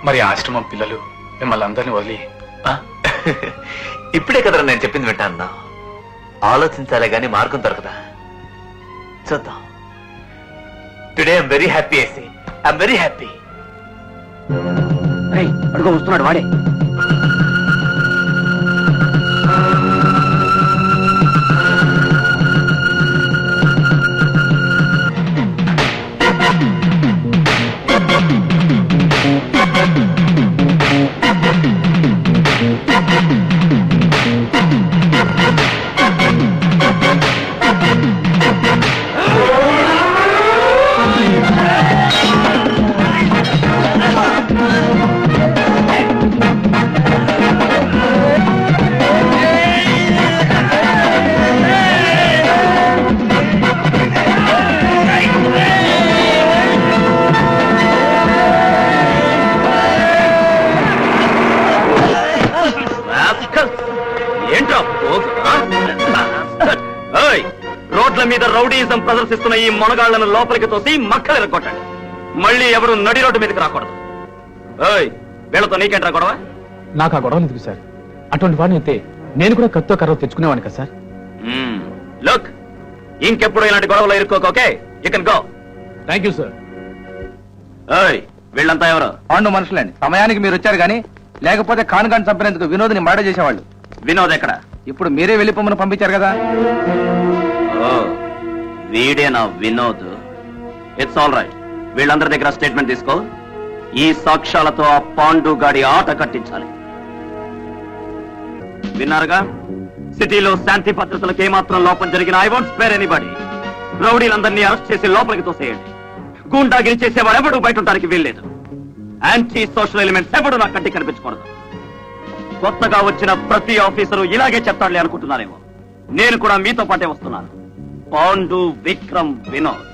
మరి ఆశ్రమం పిల్లలు మిమ్మల్ని అందరినీ వదిలి ఇప్పుడే కదరా నేను చెప్పింది వింటాను. ఆలోచించాలే గాని మార్గం దొరకదా? చూద్దాం. Today I'm very happy. I'm very happy. అడుగు వస్తున్నాడు వాడే. మీద రౌడీయిజం ప్రదర్శిస్తున్న ఈ మొనగాళ్లను లోపలికి తోసి మక్కలెరగొట్టండి. మళ్ళీ ఎవరు నడి రోడ్డు మీదకి రాకూడదు. ఏయ్, వీళ్ళతో నీకేంట్రా గొడవ? నాకు ఆ గొడవ ఎందుకు సార్? అటువంటి వాడిని అయితే నేను కూడా కత్తో కర్ర తెచ్చుకునేవాడిని కదా సార్. లుక్, ఇంకెప్పుడు ఇలాంటి గొడవలో ఇరుక్కోక. Okay, you can go. Thank you sir. ఏయ్, వీళ్ళంతా ఎవరు? పాండు మనుషులండి. సమయానికి మీరు వచ్చారు కానీ లేకపోతే కానుగాని చంపినందుకు వినోద్ని మర్డర్ చేసేవాళ్ళు. వినోద్ ఎక్కడ? ఇప్పుడు మీరే వెళ్ళిపోమని పంపించారు కదా. ఓ, వీడేనా వినోద్? It's all right. వీళ్ళందరి దగ్గర స్టేట్మెంట్ తీసుకో. ఈ సాక్ష్యాలతో ఆ పాండు గాడి ఆట కట్టించాలి. విన్నారుగా? సిటీలో శాంతి భద్రతలకు ఏమాత్రం లోపం జరిగిన ఐ వాంట్ స్పేర్ ఎనీబడీ. రౌడీలందరినీ అరెస్ట్ చేసి లోపలికి తోసేయండి. గూండాగిరి చేసేవాడు ఎవడు బయట ఉండడానికి వీల్లేదు. యాంటీ సోషల్ ఎలిమెంట్స్ ఎవడు నా కంటికి కనిపించకూడదు. కొత్తగా వచ్చిన ప్రతి ఆఫీసరు ఇలాగే చెప్తాడులే అనుకుంటున్నారేమో. నేను కూడా మీతో పాటే వస్తున్నాను. పాండు, విక్రమ్, వినోద్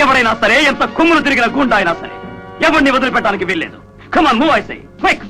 ఎవరైనా సరే, ఎంత కుమ్ములు తిరిగిన గుండా అయినా సరే, ఎవరిని వదిలిపెట్టడానికి వీల్లేదు. Come on, move I say, quick.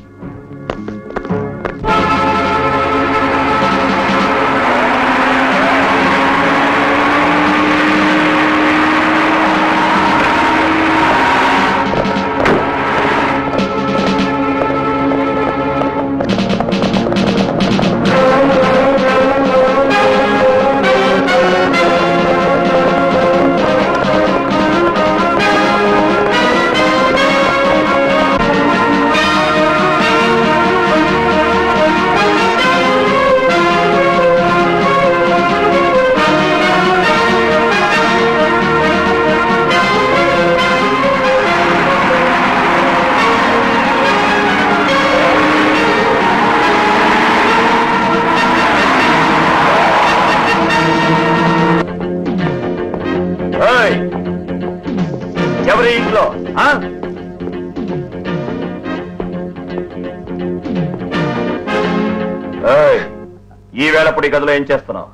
ఎవరి ఇంట్లో ఈ వేళప్పుడు ఈ గదిలో ఏం చేస్తున్నావు?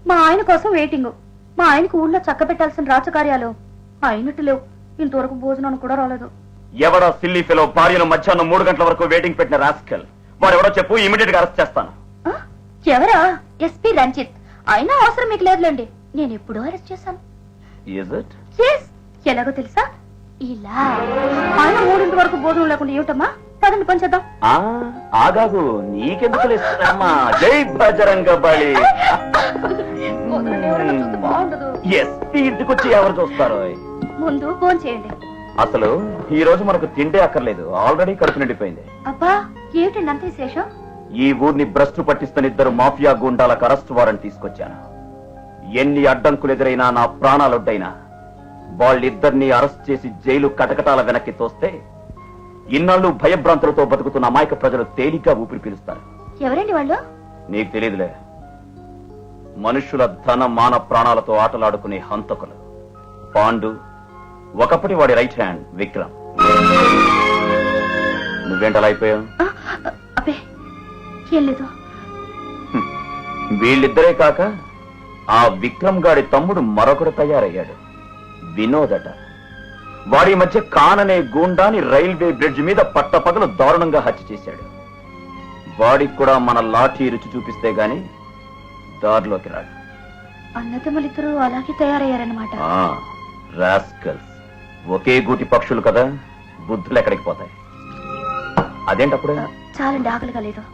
మా ఆయన కోసం వెయిటింగ్. మా ఆయనకు ఊళ్ళో చక్క పెట్టాల్సిన రాజకార్యాలు అయినట్టు లేవు. ఇంతవరకు భోజనాన్ని కూడా రాలేదు. ఎవడో సిల్లీ ఫెలో భార్యను మధ్యాహ్నం 3 గంటల వరకు వెయిటింగ్ పెట్టిన రాస్కల్ వాడెవడో చెప్పు, ఇమీడియట్ గా అరెస్ట్ చేస్తాను. ఎవరా? ఎస్పీ రంజిత్. అయినా అవసరం మీకు లేదులేండి, నేను ఎప్పుడూ అరెస్ట్ చేశాను. ఎలాగో తెలుసా? ఇలా ఆయన 3 వరకు భోజనం లేకుండా ఏమిటమ్మా? పదండి పని చేద్దాం. ఆగాగు, నీకెందుకు లేస్తున్నామ్మా? జై బజరంగ బలి. బాగుండదు. ఎస్పీ ఇంటికి వచ్చి ఎవరు చూస్తారు? ముందు ఫోన్ చేయండి. అసలు ఈ రోజు మనకు తిండే అక్కర్లేదు, ఆల్రెడీ కడుపు నిండిపోయింది. అబ్బా, ఏమిటండి అంత విశేషం? ఈ ఊరిని భ్రష్టు పట్టిస్తున్న 2 మాఫియా గుండాలకు అరెస్ట్ వారెంట్ తీసుకొచ్చాను. ఎన్ని అడ్డంకులు ఎదురైనా, నా ప్రాణాలొడ్డైనా వాళ్ళిద్దరినీ అరెస్ట్ చేసి జైలు కటకటాల వెనక్కి తోస్తే ఇన్నాళ్ళు భయభ్రాంతులతో బతుకుతున్న అమాయక ప్రజలు తేలిగ్గా ఊపిరి పీలుస్తారు. ఎవరండి వాళ్ళు? నీకు తెలియదులే. మనుషుల ధన మాన ప్రాణాలతో ఆటలాడుకునే హంతకులు. పాండు, ఒకప్పటి వాడి రైట్ హ్యాండ్ విక్రమ్. నువ్వేంటలా అయిపోయావు? వీళ్ళిద్దరే కాక ఆ విక్రమ్ గాడి తమ్ముడు మరొకడు తయారయ్యాడు, వినోదట. వాడి మధ్య కాననే గూండాని రైల్వే బ్రిడ్జ్ మీద పట్టపగలు దారుణంగా హత్య చేశాడు. వాడికి కూడా మన లాఠీ రుచి చూపిస్తే గాని దారిలోకి రాడు. అన్నదమ్ములిద్దరూ అలాగే తయారయ్యారన్నమాట. రాస్కల్స్, ఒకే గూటి పక్షులు కదా, బుద్ధులు ఎక్కడికి పోతాయి? అదేంటప్పుడు? చాలండి, ఆకలిగా లేదు.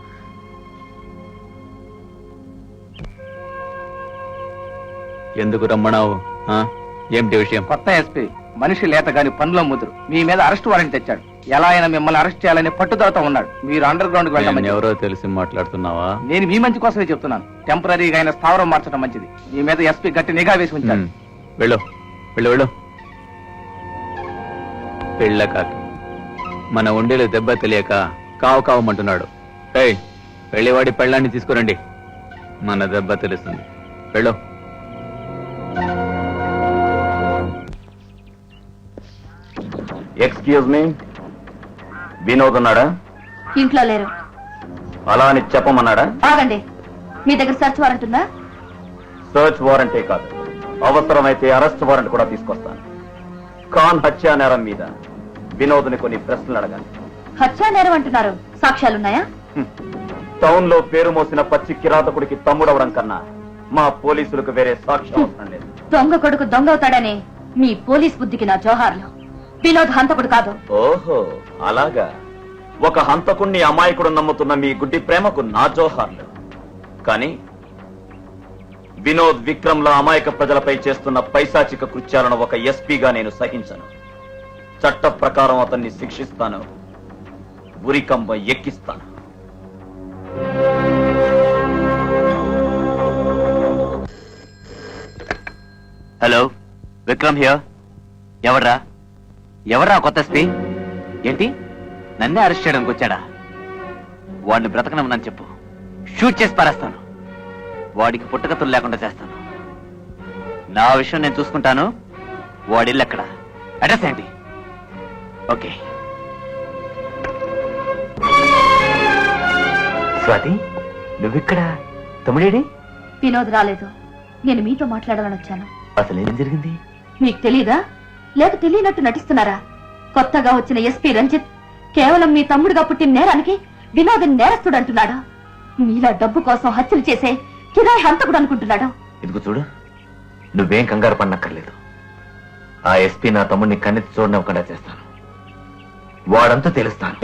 ఎందుకు రమ్మన్నావు? ఏమిటి విషయం? కొత్త ఎస్పీ మనిషి లేత గాని పనిలో ముదురు మీ మీద అరెస్ట్ వారెంట్ తెచ్చాడు. ఎలా అయినా మిమ్మల్ని అరెస్ట్ చేయాలని పట్టుదలతో ఉన్నాడు. మీరు అండర్ గ్రౌండ్ కి వెళ్ళడం ఎవరో తెలిసి మాట్లాడుతున్నావా? నేను మీ మంచి కోసమే చెప్తున్నాను. టెంపరీగా అయిన స్థావరం మార్చడం మంచిది. మీ మీద ఎస్పీ గట్టి నిఘా వేసి ఉంచాడు. వెళ్ళు వెళ్ళు వెళ్ళు. పెళ్ళ కాకి మన ఉండేలు దెబ్బ తెలియక కావు కావమంటున్నాడు. పెళ్లివాడి పెళ్ళాన్ని తీసుకురండి, మన దెబ్బ తెలుస్తుంది. వెళ్ళు. ఎక్స్క్యూజ్ మీ, వినోద్ ఉన్నాడా? ఇంట్లో లేరు. అలా అని చెప్పమన్నాడా? ఆగండి, మీ దగ్గర సర్చ్ వారెంట్ ఉందా? సర్చ్ వారెంటే కాదు, అవసరమైతే అరెస్ట్ వారెంట్ కూడా తీసుకొస్తాను. ఖాన్ హత్యా నేరం మీద వినోద్ని కొన్ని ప్రశ్నలు అడగాలి. హత్యా నేరం అంటున్నారు, సాక్ష్యాలున్నాయా? టౌన్ లో పేరు మోసిన పచ్చి కిరాతకుడికి తమ్ముడవడం కన్నా మా పోలీసులకు వేరే సాక్ష్యం అవసరం లేదు. దొంగ కొడుకు దొంగ అవుతాడనే మీ పోలీస్ బుద్ధికి నా జోహార్లు. వినోద్ హంతకుడు కాదు. ఓహో అలాగా. ఒక హంతకుణ్ణి అమాయకుడు నమ్ముతున్న మీ గుడ్డి ప్రేమకు నా జోహార్లు. కానీ వినోద్ విక్రమ్ లా అమాయక ప్రజలపై చేస్తున్న పైశాచిక కృత్యాలను ఒక ఎస్పీగా నేను సహించను. చట్ట ప్రకారం అతన్ని శిక్షిస్తాను, ఉరికంబ ఎక్కిస్తాను. Hello, Vikram here. ఎవర్రా కొత్త ఎస్పీ? ఏంటి నన్నే అరెస్ట్ చేయడానికి వచ్చాడా? వాడిని బ్రతకనమ్మని చెప్పు, షూట్ చేసి పారేస్తాను. వాడికి పుట్టగతులు లేకుండా చేస్తాను. నా విషయం నేను చూసుకుంటాను. వాడిల్లు ఎక్కడ, అడ్రస్ ఏంటి? ఓకే. స్వాతి, నువ్విక్కడ? తమ్ముడేడి? వినోద్ రాలేదు. నేను మీతో మాట్లాడాలని వచ్చాను. అసలు ఏం జరిగింది? మీకు తెలీదా? లేక తెలియనట్టు నటిస్తున్నారా? కొత్తగా వచ్చిన ఎస్పీ రంజిత్ కేవలం మీ తమ్ముడుగా పుట్టిన నేరానికి వినోద్ నేరస్తుడు అంటున్నాడు. మీలా డబ్బు కోసం హత్యలు చేసే కిరాయి హంతకుడు అనుకుంటున్నాడు. ఇదిగో చూడు, నువ్వేం కంగారు పడనక్కర్లేదు. ఆ ఎస్పీ నా తమ్ముడిని కన్నెత్తి చూడనివ్వకుండా చేస్తాను. వాడంతా తెలుస్తాను.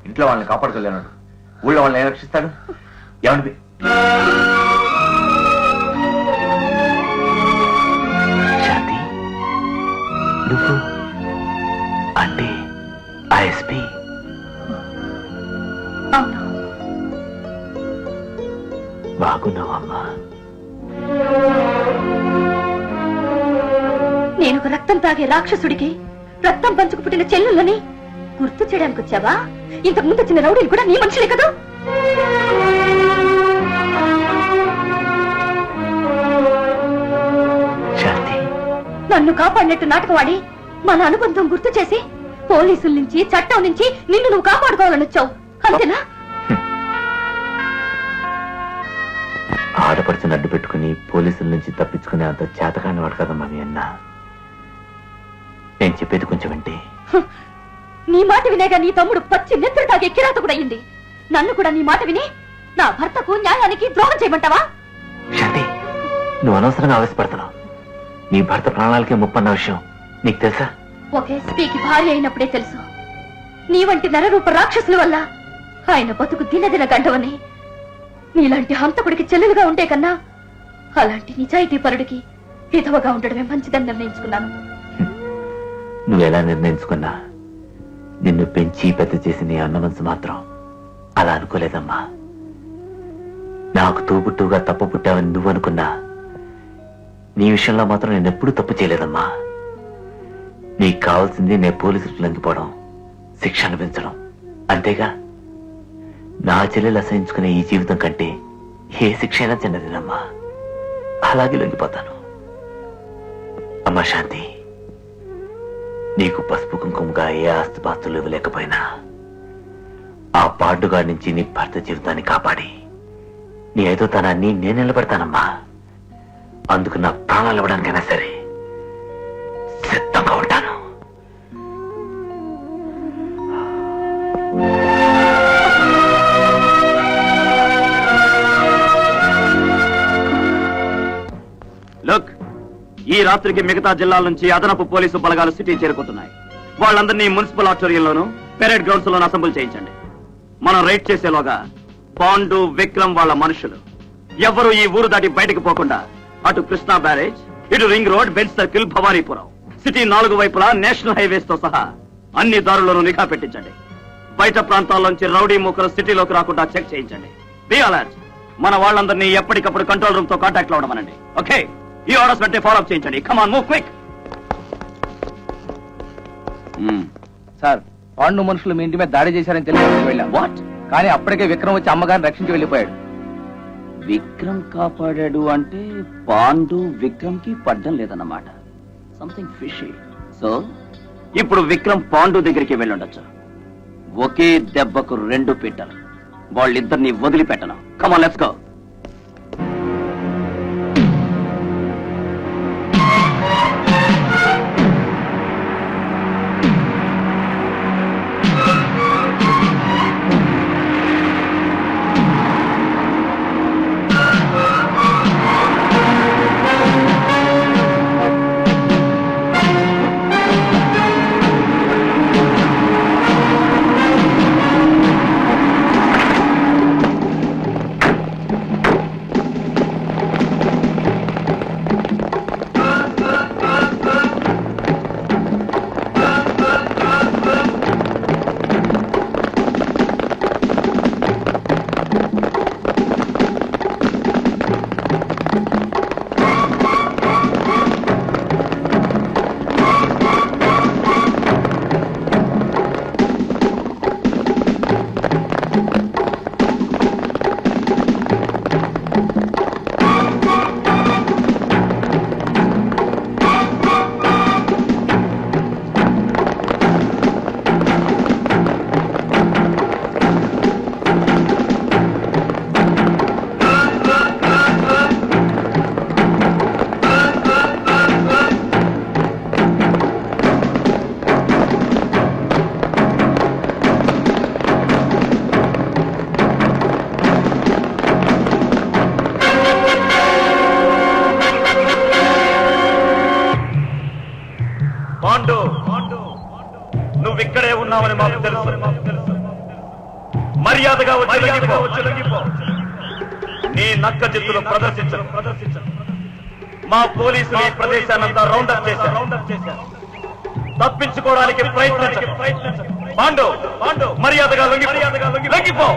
ఇంట్లో వాళ్ళని కాపాడుకోలేను, ఊళ్ళో వాళ్ళని ఏం రక్షిస్తాడు? ఏమండి శాంతి, నువ్వు అంటే ఆ ఎస్పీ? బాగున్నావమ్మా? నేను ఒక రక్తం తాగే రాక్షసుడికి రక్తం పంచుకు పుట్టిన చెల్లులని గుర్తు చేయడానికి వచ్చావా? ఇంతకు ముందు వచ్చిన రౌడీలు కూడా నీ మనుషులే కదా? శాంతి, నన్ను కాపాడినట్టు నాటకం ఆడి మన అనుబంధం గుర్తు చేసి పోలీసుల నుంచి చట్టం నుంచి నిన్ను నువ్వు కాపాడుకోవాలని వచ్చావు, అంతేనా? ఆడపడుచుని అడ్డు పెట్టుకుని పోలీసుల నుంచి తప్పించుకునే అంత చేతకాని వాడు కదమ్మా మీ అన్న. నేను చెప్పేది కొంచెం వింటే. నీ మాట వినేగా నీ తమ్ముడు పచ్చి నిద్ర తాగే కిరాతకుడయ్యింది. నన్ను కూడా నీ మాట విని నా భర్తకు న్యాయానికి ద్రోహం చేయమంటావా? శాంతి, నువ్వు అనవసరంగా ఆవేశపడుతున్నావు. నీ భర్త ప్రాణాలకే ముప్పన్న విషయం నీకు తెలుసా? ఒక ఎస్పీకి భార్య అయినప్పుడే తెలుసు. నీ వంటి నరరూప రాక్షసుల వల్ల ఆయన బతుకు దినదిన గంటవని. నీలాంటి హంతకుడికి చెల్లెలుగా ఉంటే కన్నా అలాంటి నిజాయితీ పరుడికి విధవగా ఉండడమే మంచిదని నిర్ణయించుకున్నాను. నువ్వెలా నిర్ణయించుకున్నా నిన్ను పెంచి పెద్ద చేసి నీ అన్న మనసు మాత్రం అలా అనుకోలేదమ్మా. నాకు తోబుట్టుగా తప్పు పుట్టావని నువ్వు అనుకున్నా నీ విషయంలో మాత్రం నేనెప్పుడూ తప్పు చేయలేదమ్మా. నీకు కావాల్సింది నేను పోలీసులకు లొంగిపోవడం, శిక్ష అనిపించడం అంతేగా. నా చెల్లెలు అసహించుకునే ఈ జీవితం కంటే ఏ శిక్ష అయినా చిన్నదేనమ్మా. అలాగే లొంగిపోతాను. అమ్మా శాంతి, నీకు పసుపు కుంకుమగా ఏ ఆస్తిపాస్తులు ఇవ్వలేకపోయినా ఆ పాడుగా నుంచి నీ భర్త జీవితాన్ని కాపాడి నీ ఐదోతనాన్ని నేను నిలబెడతానమ్మా. అందుకు నా ప్రాణాలు ఇవ్వడానికైనా సరే సిద్ధంగా ఉంటాను. లుక్, ఈ రాత్రికి మిగతా జిల్లాల నుంచి అదనపు పోలీసు బలగాలు సిటీ చేరుకుంటున్నాయి. వాళ్ళందరినీ మున్సిపల్ ఆడిటోరియంలోను పెరేడ్ గ్రౌండ్స్ లోను అసెంబ్ల్ చేయించండి. మనం రైడ్ చేసేలోగా పాండు, విక్రమ్ వాళ్ళ మనుషులు ఎవరు ఈ ఊరు దాటి బయటకు పోకుండా అటు కృష్ణా బ్యారేజ్, ఇటు ring road, bench circle, Bhavanipuram city 4 వైపులా నేషనల్ హైవేస్ తో సహా అన్ని దారులను నిఘా పెట్టించండి. బయట ప్రాంతాల్లోంచి రౌడీ మూకలు సిటీలోకి రాకుండా చెక్ చేయించండి. Be alert. మన వాళ్ళందరినీ ఎప్పటికప్పుడు కంట్రోల్ రూమ్ తో కాంటాక్ట్ లో ఉండమనండి. ఓకే, ఈ ఆర్డర్స్ వెంటనే ఫాలోఅప్ చేయించండి. కమాన్, మూవ్ క్విక్. సార్, పాండు మనుషులు మీ ఇంటి మీద దాడి చేశారని తెలిసి వెళ్ళాం. వాట్? కానీ అప్పటికే విక్రమ్ వచ్చి అమ్మగారిని రక్షించి వెళ్ళిపోయాడు. విక్రమ్ కాపాడాడు అంటే పాండు విక్రమ్ కి పడ్డం లేదన్నమాట. Something fishy. సో ఇప్పుడు విక్రమ్ పాండు దగ్గరికి వెళ్ళుండొచ్చు. ఒకే దెబ్బకు 2 పెట్టలు. వాళ్ళిద్దరిని వదిలిపెట్టను. కమాన్, లెట్స్ గో. పాండు, నువ్వు ఇక్కడే ఉన్నావని మాకు తెలుసు. మర్యాదగా వచ్చి లొంగిపో. నీ నక్క జిత్తులు ప్రదర్శించరు. మా పోలీసులు ఈ ప్రదేశానంతా రౌండప్ చేశారు. తప్పించుకోవడానికి ప్రయత్నించరు. పాండు, మర్యాదగా లొంగిపో.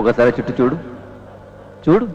ఒకసారి చుట్టూ చూడు.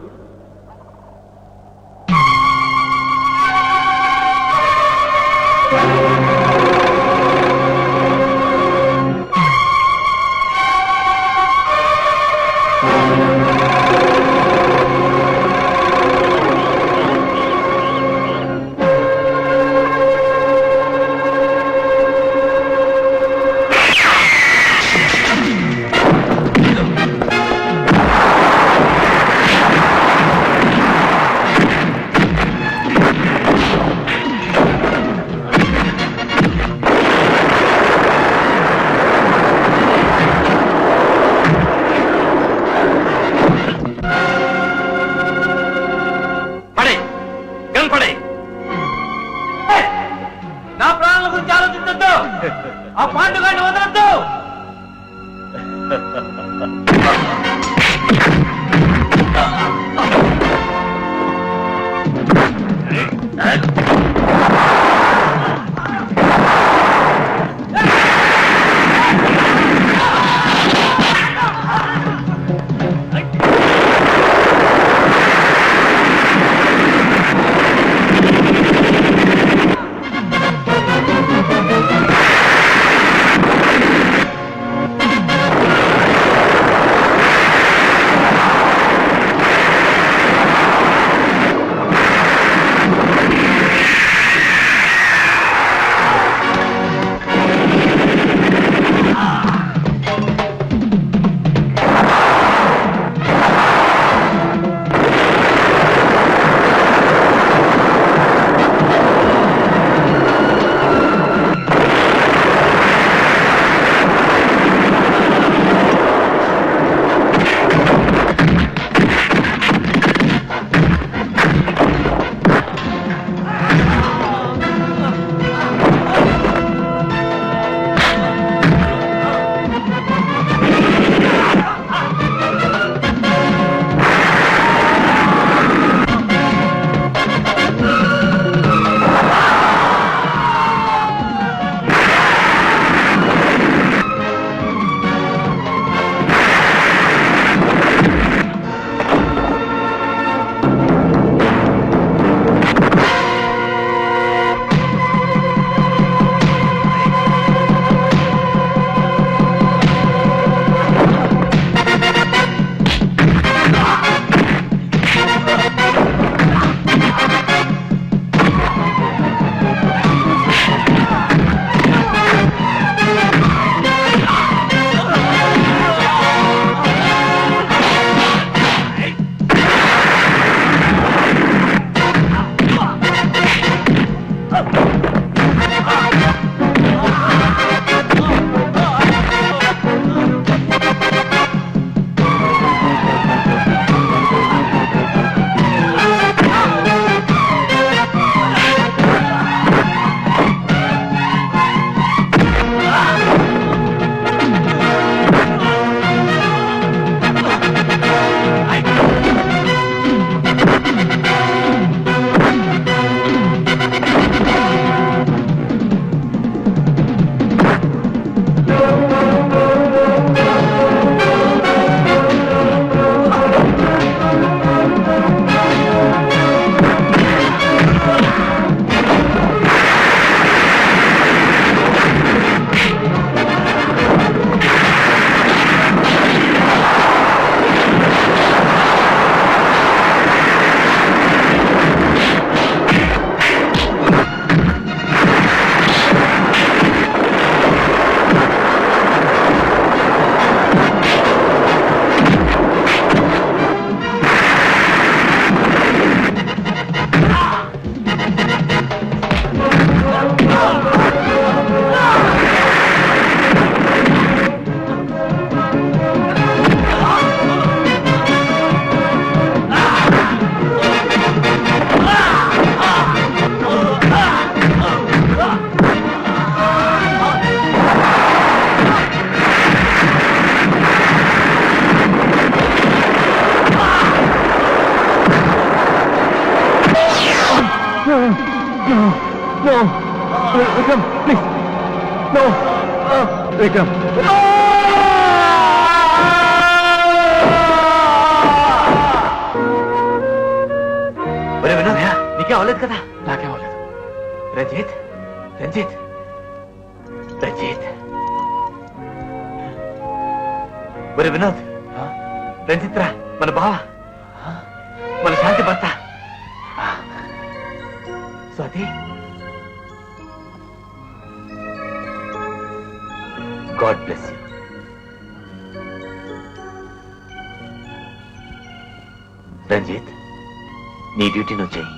విక్రమ్ ప్లీజ్ నో విక్రమ్ ఒరే వినోద్ నీకే అవ్వలేదు కదా నాకేం అవ్వలేదు. రంజిత్ రంజిత్ రంజిత్ ఒరే వినోద్ రంజిత్ రా మన బావ మన శాంతి భర్త Swathi god bless you Ranjith నీ డ్యూటీ నువ్వు చెయ్యి